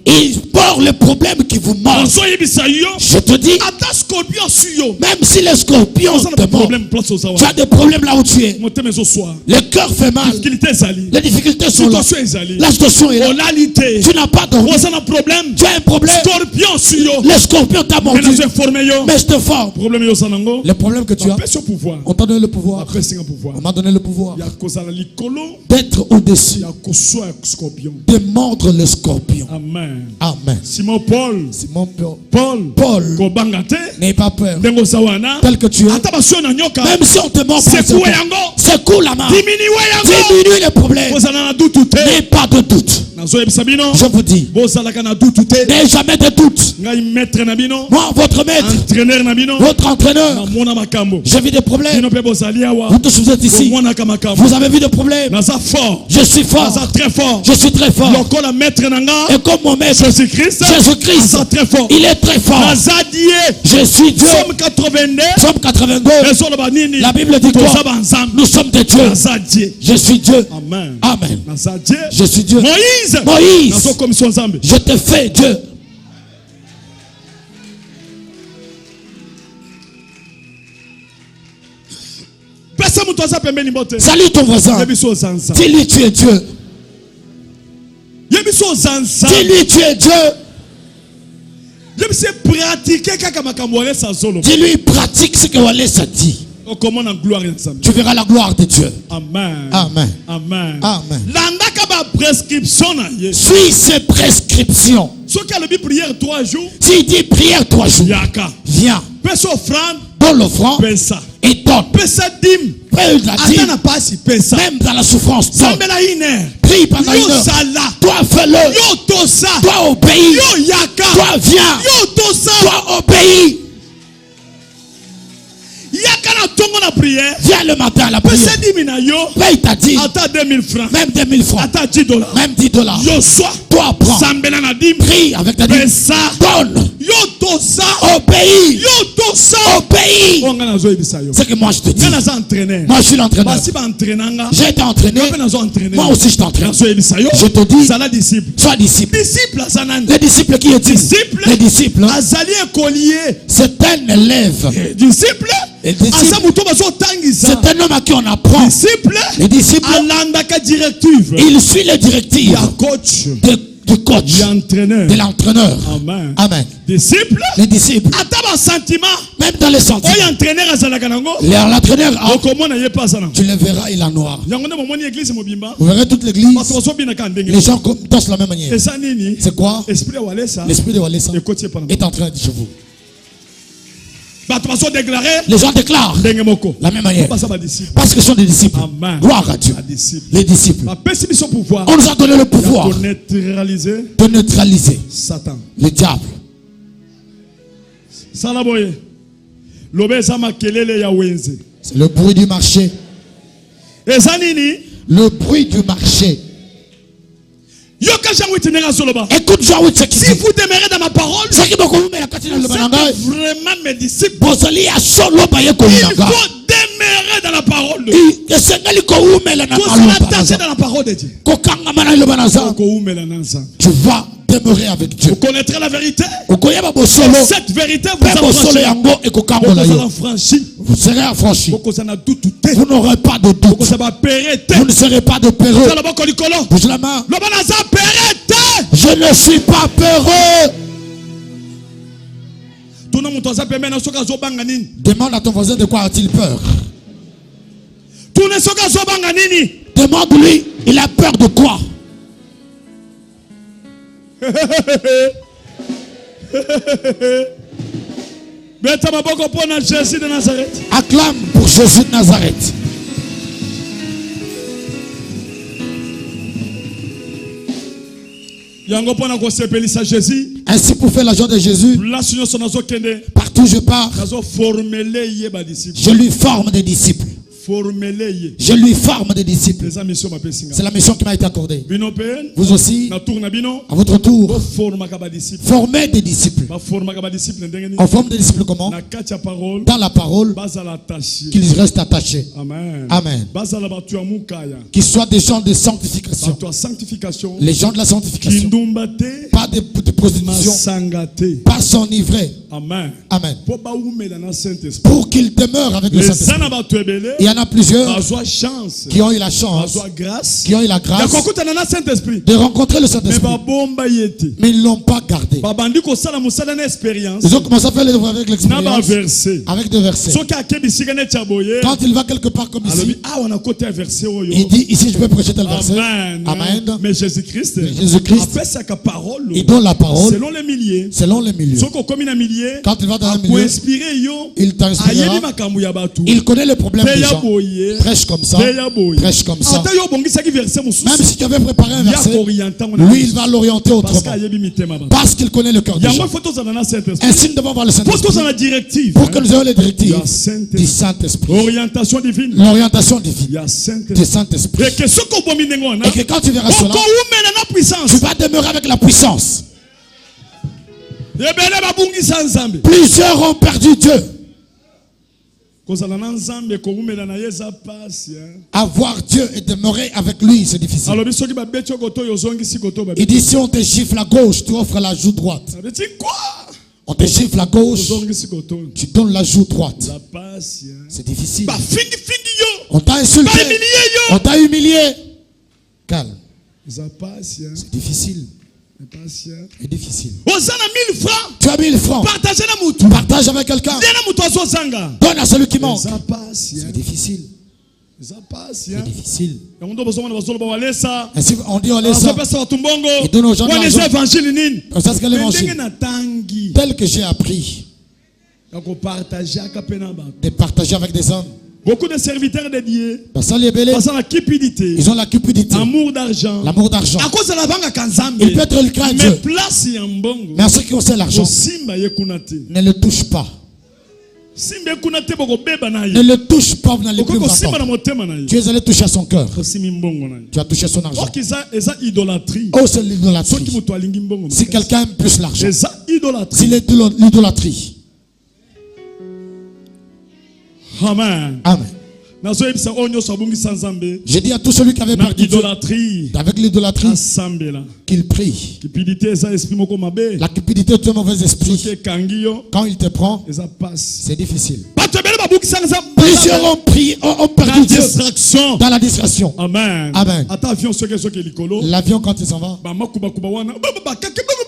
[SPEAKER 4] il porte le problème qui vous mord. Je te dis, même si les scorpions te mordent, tu as des problèmes là où tu es. Le cœur fait mal. Les difficultés sont là. La situation est là. Tu n'as pas de problème. Tu as un problème. Les scorpions t'ont mordu. Mais je te forme. Le problème que tu as, on t'a donné le pouvoir. On m'a donné le pouvoir d'être au-dessus, de mordre le scorpion.
[SPEAKER 2] Amen.
[SPEAKER 4] Amen.
[SPEAKER 2] Simon Paul.
[SPEAKER 4] Paul. N'aie pas peur. Tel que tu es. Même si on te mord, secoue la main. Diminue les problèmes. N'aie pas de doute. Je vous dis, n'ayez jamais de doute. Moi, votre maître, votre entraîneur, j'ai vu des problèmes. Vous tous vous êtes ici. Vous avez vu des problèmes. Je suis fort. Je suis très fort. Et comme mon maître, Jésus-Christ, il est très fort. Je suis Dieu. Psaume 82. La Bible dit quoi? Nous sommes des dieux. Je suis Dieu. Amen. Je suis Dieu. Moïse, je te fais Dieu. Salut ton voisin. Dis-lui tu es Dieu. Dis-lui tu es Dieu. Dis-lui pratique ce que Wallace a dit. Tu verras la gloire de Dieu.
[SPEAKER 2] Amen.
[SPEAKER 4] Amen.
[SPEAKER 2] Amen.
[SPEAKER 4] Amen.
[SPEAKER 2] Suis
[SPEAKER 4] ses prescriptions. S'il dit prière 3 jours, viens. Donne l'offrande et donne. Même dans la souffrance, prie pendant 1 heure. Toi fais-le. Toi obéis. Toi viens. Toi obéis. Viens le matin à la prière. Paye ta dîme. Même 2000 francs. Même 10 dollars. Toi prends. Prie avec ta dîme. Donne. Obéis. Obéis. C'est que moi je te dis. Moi je suis l'entraîneur. J'ai été entraîné. Moi aussi je t'entraîne. Je te dis. Sois disciple. Les disciples qui est les disciples. C'est un élève. C'est un homme à qui on apprend. Les disciples, il suit les directives du coach, de l'entraîneur. Amen. Les disciples, même dans les sentiments, l'entraîneur, tu le verras, il est noir. Vous verrez toute l'église. Les gens dansent de la même manière. C'est quoi? L'esprit de Wallace est en train de chez vous. Les gens déclarent la même manière. Parce que ce sont des disciples.
[SPEAKER 2] Amen.
[SPEAKER 4] Gloire à Dieu. Les disciples. On nous a donné le pouvoir de neutraliser
[SPEAKER 2] Satan.
[SPEAKER 4] Le diable. C'est le bruit du marché. Le bruit du marché. Écoute, si
[SPEAKER 2] vous demeurez dans ma parole,
[SPEAKER 4] c'est
[SPEAKER 2] vraiment mes disciples.
[SPEAKER 4] Il faut
[SPEAKER 2] demeurer dans la parole de
[SPEAKER 4] Dieu.
[SPEAKER 2] Dans la parole de Dieu.
[SPEAKER 4] Tu vas demeurer avec Dieu.
[SPEAKER 2] Vous connaîtrez la vérité.
[SPEAKER 4] Cette
[SPEAKER 2] vérité vous affranchit.
[SPEAKER 4] Vous serez affranchis. Vous n'aurez pas de doute. Vous ne serez pas de peureux. Bouge la main. Je ne suis pas peureux. Demande à ton voisin de quoi a-t-il peur. Demande-lui, il a peur de quoi. Acclame pour Jésus de Nazareth. Ainsi pour faire la joie de Jésus, partout où je pars, je lui forme des disciples. Je lui forme des disciples. C'est la mission qui m'a été accordée. Vous aussi, à votre tour, formez des disciples. On forme des disciples comment? Dans la parole, qu'ils restent attachés. Amen. Qu'ils soient des gens de sanctification. Les gens de la sanctification. Pas de prostitution. Pas s'enivrer. Amen. Pour qu'ils demeurent avec le Saint-Esprit. Il y en a plusieurs qui ont eu la chance, qui ont eu la grâce de rencontrer le Saint-Esprit. Mais ils ne l'ont pas gardé. Ils ont commencé à faire les devoirs avec l'expérience. Avec des versets. Quand il va quelque part comme ici, il dit ici je peux prêcher tel verset. Amen.
[SPEAKER 2] Mais Jésus-Christ,
[SPEAKER 4] il donne la parole
[SPEAKER 2] selon les milliers.
[SPEAKER 4] Quand il va dans un milieu, il t'inspirera. Il connaît le problème des gens. Prêche comme ça. Prêche comme ça. Même si tu avais préparé un verset, lui il va l'orienter autrement. Parce qu'il connaît le cœur des gens. Ainsi nous devons avoir le Saint-Esprit. Pour que nous ayons les directives du Saint-Esprit.
[SPEAKER 2] L'orientation divine.
[SPEAKER 4] L'orientation divine du Saint-Esprit. Et que quand tu verras cela, tu vas demeurer avec la puissance. Plusieurs ont perdu Dieu. Avoir Dieu et demeurer avec lui, c'est difficile. Il dit si on te gifle à gauche, tu offres la joue droite. On te gifle à gauche, tu donnes la joue droite. C'est difficile. On t'a insulté, on t'a humilié. Calme. C'est difficile. C'est difficile. Tu as 1000 francs. Partage avec quelqu'un. Donne à celui qui manque. C'est difficile. C'est difficile. Ainsi, on dit on laisse ça. Et donne aux gens de l'argent. Comme ça, c'est quel évangile? Tel que j'ai appris de partager avec des hommes.
[SPEAKER 2] Beaucoup de serviteurs dédiés,
[SPEAKER 4] ils ont la cupidité,
[SPEAKER 2] l'amour d'argent.
[SPEAKER 4] Il peut être le craint de Dieu. Mais en ce qui concerne l'argent, ne le touche pas. Ne le touche pas, vous n'allez plus vous entendre. Tu es allé toucher à son cœur. Tu as touché son argent. Oh, c'est l'idolâtrie. Si quelqu'un aime plus l'argent, c'est l'idolâtrie.
[SPEAKER 2] Amen.
[SPEAKER 4] Amen. J'ai dit à tout celui qui avait perdu Dieu avec l'idolâtrie qu'il prie. La cupidité est un mauvais esprit. Quand il te prend, c'est difficile. Plusieurs ont perdu Dieu dans la distraction.
[SPEAKER 2] Amen.
[SPEAKER 4] Amen. L'avion quand il s'en va,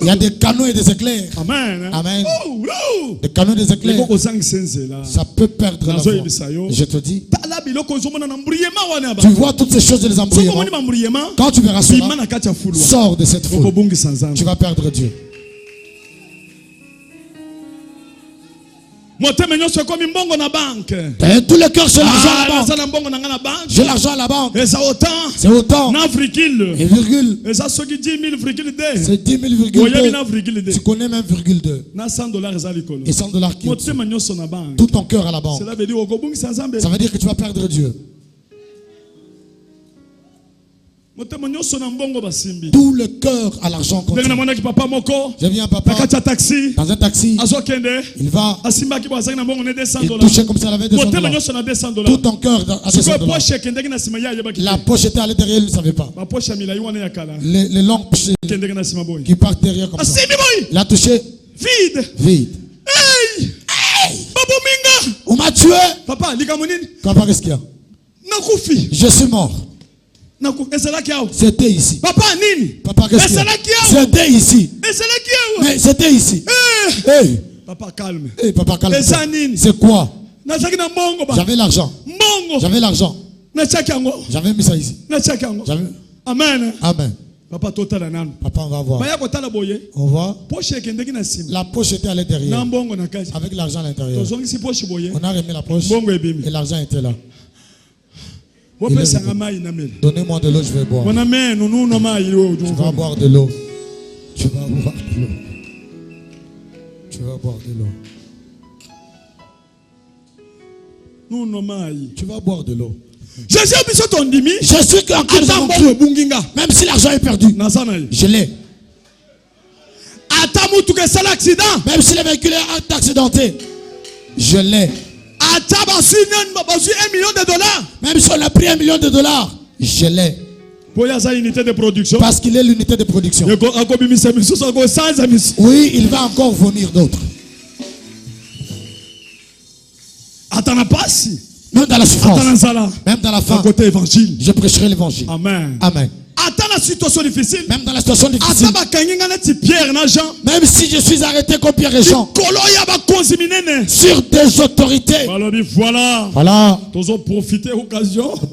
[SPEAKER 4] il y a des canons et des éclairs.
[SPEAKER 2] Amen.
[SPEAKER 4] Amen. Des canons et des éclairs. Ça peut perdre la voie. Je te dis, tu vois toutes ces choses de les embrouillements. Quand tu verras cela, sors de cette foule. Tu vas perdre Dieu.
[SPEAKER 2] Tout
[SPEAKER 4] le cœur c'est l'argent à la banque. J'ai l'argent à la banque. C'est autant. Et virgule. C'est 10 000,2. Tu connais même virgule 2. Et 100 $ qui tout ton cœur à la banque. Ça veut dire que tu vas perdre Dieu. Tout le cœur à l'argent continue. J'ai vu un papa dans un taxi. Il va. Il touchait comme ça, il avait $200. Tout ton cœur à $200. La poche était à l'intérieur, il ne savait pas. Les longues poches qui partent derrière comme ça. Il a touché. Vide.
[SPEAKER 2] Hey!
[SPEAKER 4] On m'a tué. Papa, qu'est-ce qu'il y a? Je suis mort. C'était ici.
[SPEAKER 2] Papa, nini?
[SPEAKER 4] Papa, qu'est-ce qu'il y a? C'était ici. Mais c'était ici. Hey.
[SPEAKER 2] Papa, calme.
[SPEAKER 4] Hey, papa, calme. C'est quoi? J'avais l'argent. J'avais mis ça ici.
[SPEAKER 2] Amen.
[SPEAKER 4] Amen.
[SPEAKER 2] Papa,
[SPEAKER 4] on va voir. On voit. La poche était à l'intérieur. Avec l'argent à l'intérieur. On a remis la poche. Et l'argent était là. Donnez-moi de l'eau, je vais boire. Tu vas boire de l'eau. Tu vas boire de l'eau. Tu vas boire de l'eau.
[SPEAKER 2] Nous nommons.
[SPEAKER 4] Tu vas boire de l'eau.
[SPEAKER 2] Jésus a besoin ton dimi.
[SPEAKER 4] Je suis que même si l'argent est perdu, je l'ai. Même si le véhicule est accidenté, je l'ai. Même si on a pris $1 million, je l'ai. Parce qu'il est l'unité de production. Oui, il va encore venir d'autres. Même dans la souffrance, même dans la faim, je prêcherai l'évangile.
[SPEAKER 2] Amen.
[SPEAKER 4] Amen.
[SPEAKER 2] Dans la situation difficile,
[SPEAKER 4] même dans la situation difficile, même si je suis arrêté comme Pierre et Jean, sur des autorités, voilà,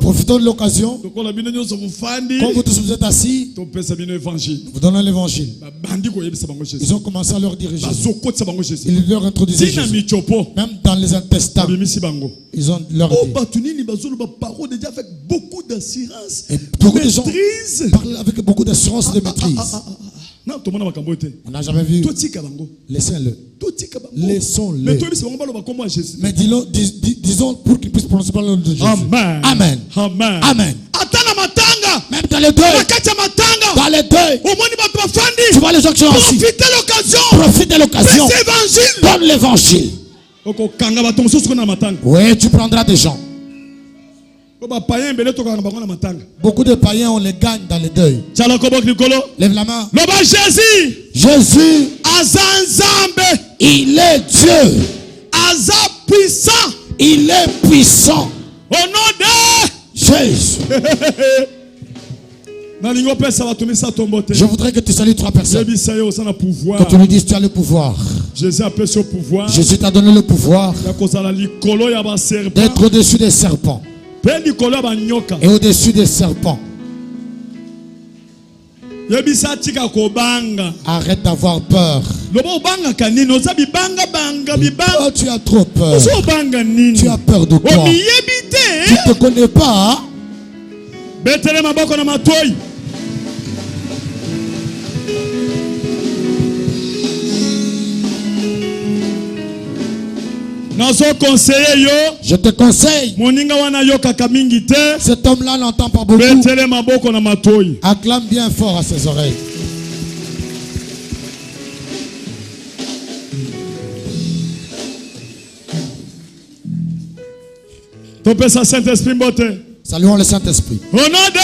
[SPEAKER 4] profitons de l'occasion. Quand vous tous vous êtes assis, vous donnez l'évangile. Ils ont commencé à leur dire Jésus. Ils leur introduisaient Jésus. Même dans les intestins, ils ont leur dit.
[SPEAKER 2] avec beaucoup d'assurance,
[SPEAKER 4] beaucoup de gens parlent avec beaucoup d'assurance et de maîtrise. On n'a jamais vu. Laissez-le. Laissons-le. Mais disons pour qu'ils puissent prononcer par le nom de Jésus.
[SPEAKER 2] Amen.
[SPEAKER 4] Amen.
[SPEAKER 2] Amen.
[SPEAKER 4] Amen. Même dans les deuils. Dans les deuils. Tu vois les gens qui sont assis. Profite de l'occasion. Donne l'évangile. Oui, tu prendras des gens. Beaucoup de païens, on les gagne dans les deuils. Lève la main. Jésus, il est Dieu. Il est puissant.
[SPEAKER 2] Au nom de
[SPEAKER 4] Jésus. Je voudrais que tu salues 3 personnes. Quand tu lui dis tu as le pouvoir. Jésus t'a donné le pouvoir d'être au-dessus des serpents et au-dessus des serpents. Arrête d'avoir peur. Oh, tu as trop peur. Tu as peur de quoi? Tu ne te connais pas. Je te conseille. Cet homme-là n'entend pas beaucoup. Acclame bien fort à ses oreilles. Saluons le Saint-Esprit.
[SPEAKER 2] Au nom de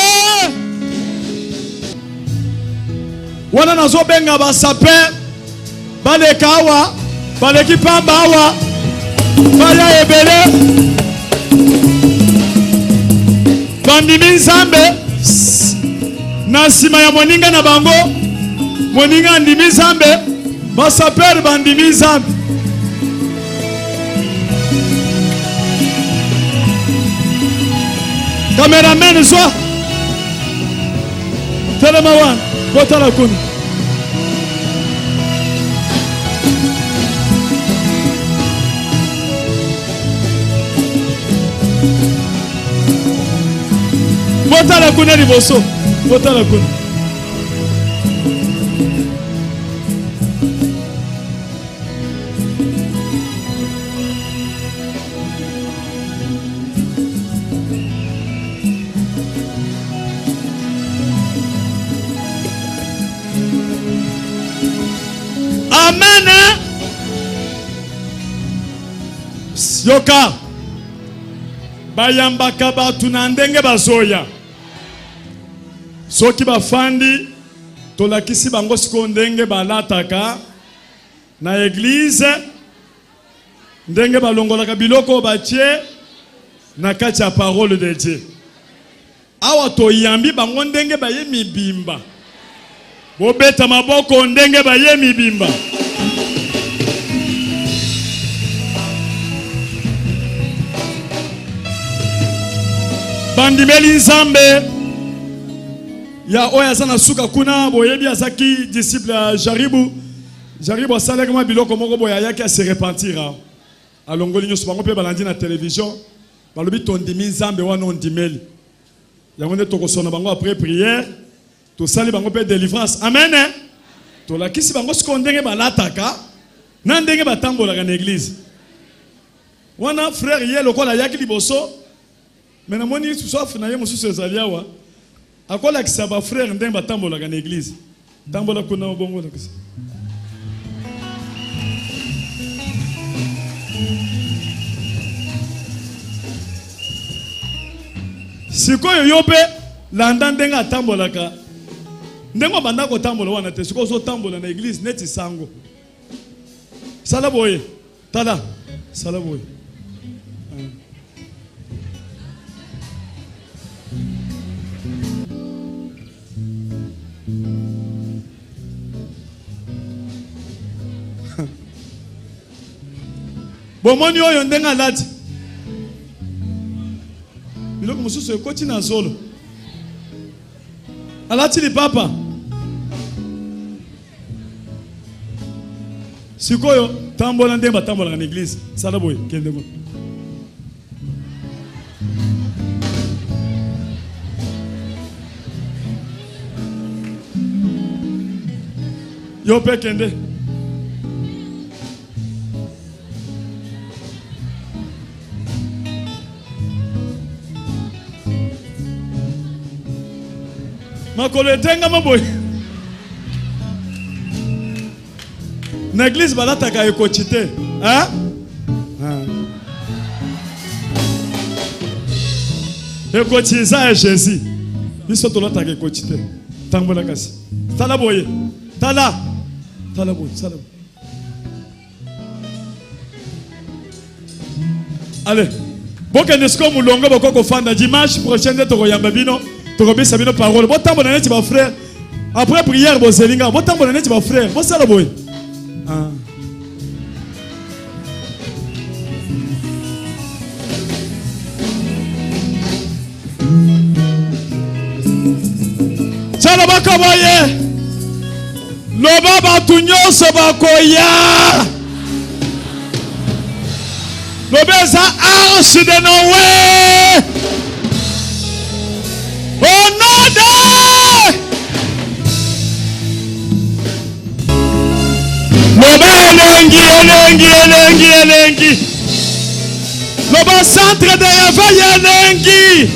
[SPEAKER 2] wana nazobenga basape balekawa baleki pamba awa baya ebele bandimi nzambe na nsima ya moninga na bango moninga ndimi nzambe basaper bandimi nzambe. Cameraman soit Telemawan Botala Kuni. Botala Kuni liboso. Botala Kuni. Amen. Yoka bayambaka batu na ndenge bazoya soki bafandi tolakisi bango siko ndenge balataka na église ndenge balongolaka biloko batie na kati ya parole de Dieu. Awa toyambi bango ndenge baye mibimba bobeta maboko ndenge baye mibimba. Bandimeli nzambe ya oya sana suka kuna boyebi azaki disciple Jaribu asalaki ma biloko moko boya yaki a se repentira alongoli nyoso bango pe balandi na télévision balobi tondimi nzambe wana ondimeli yango nde tokosona bango après prière tosali bango pe délivrance. Amen. tolakisi bango siko ndenge balataka na ndenge batambolaka na église. Wana frère ye lokola yaki liboso mais na moni soif na ye mosusu ezali awa akolakisa ba frère ndenge batambolaka na église. Tambola kuna bongo lakisa. Sikoyo yope landa ndenga atambolaka ndengo banda ko tambola wana te sikoyo so tambola na église neti sango sala boye tada sala boye bomoni oyo ndenga lati biloko mosusu ekoti na zolo alati lipapa sikoyo tambola ndenge batambolaka na église sala boye kende ngo yo pe kende makolo etenga maboy na église balataka ekochite hein ekochiza ya Jésus biso tolataka ekochite tambola kasi tala boye tala boye tala boye. Allez bokende siko mulongo bokoko fanda dimanche prochain tokoyamba bino tokobisa bino parole botambola neti ba frère après prière bozelinga botambola neti ba frère bosala boye Sala bakaboye loba batu nyonso bakoya lobeza arche de Noé au nom de loba elengi loba centre de réveil elengi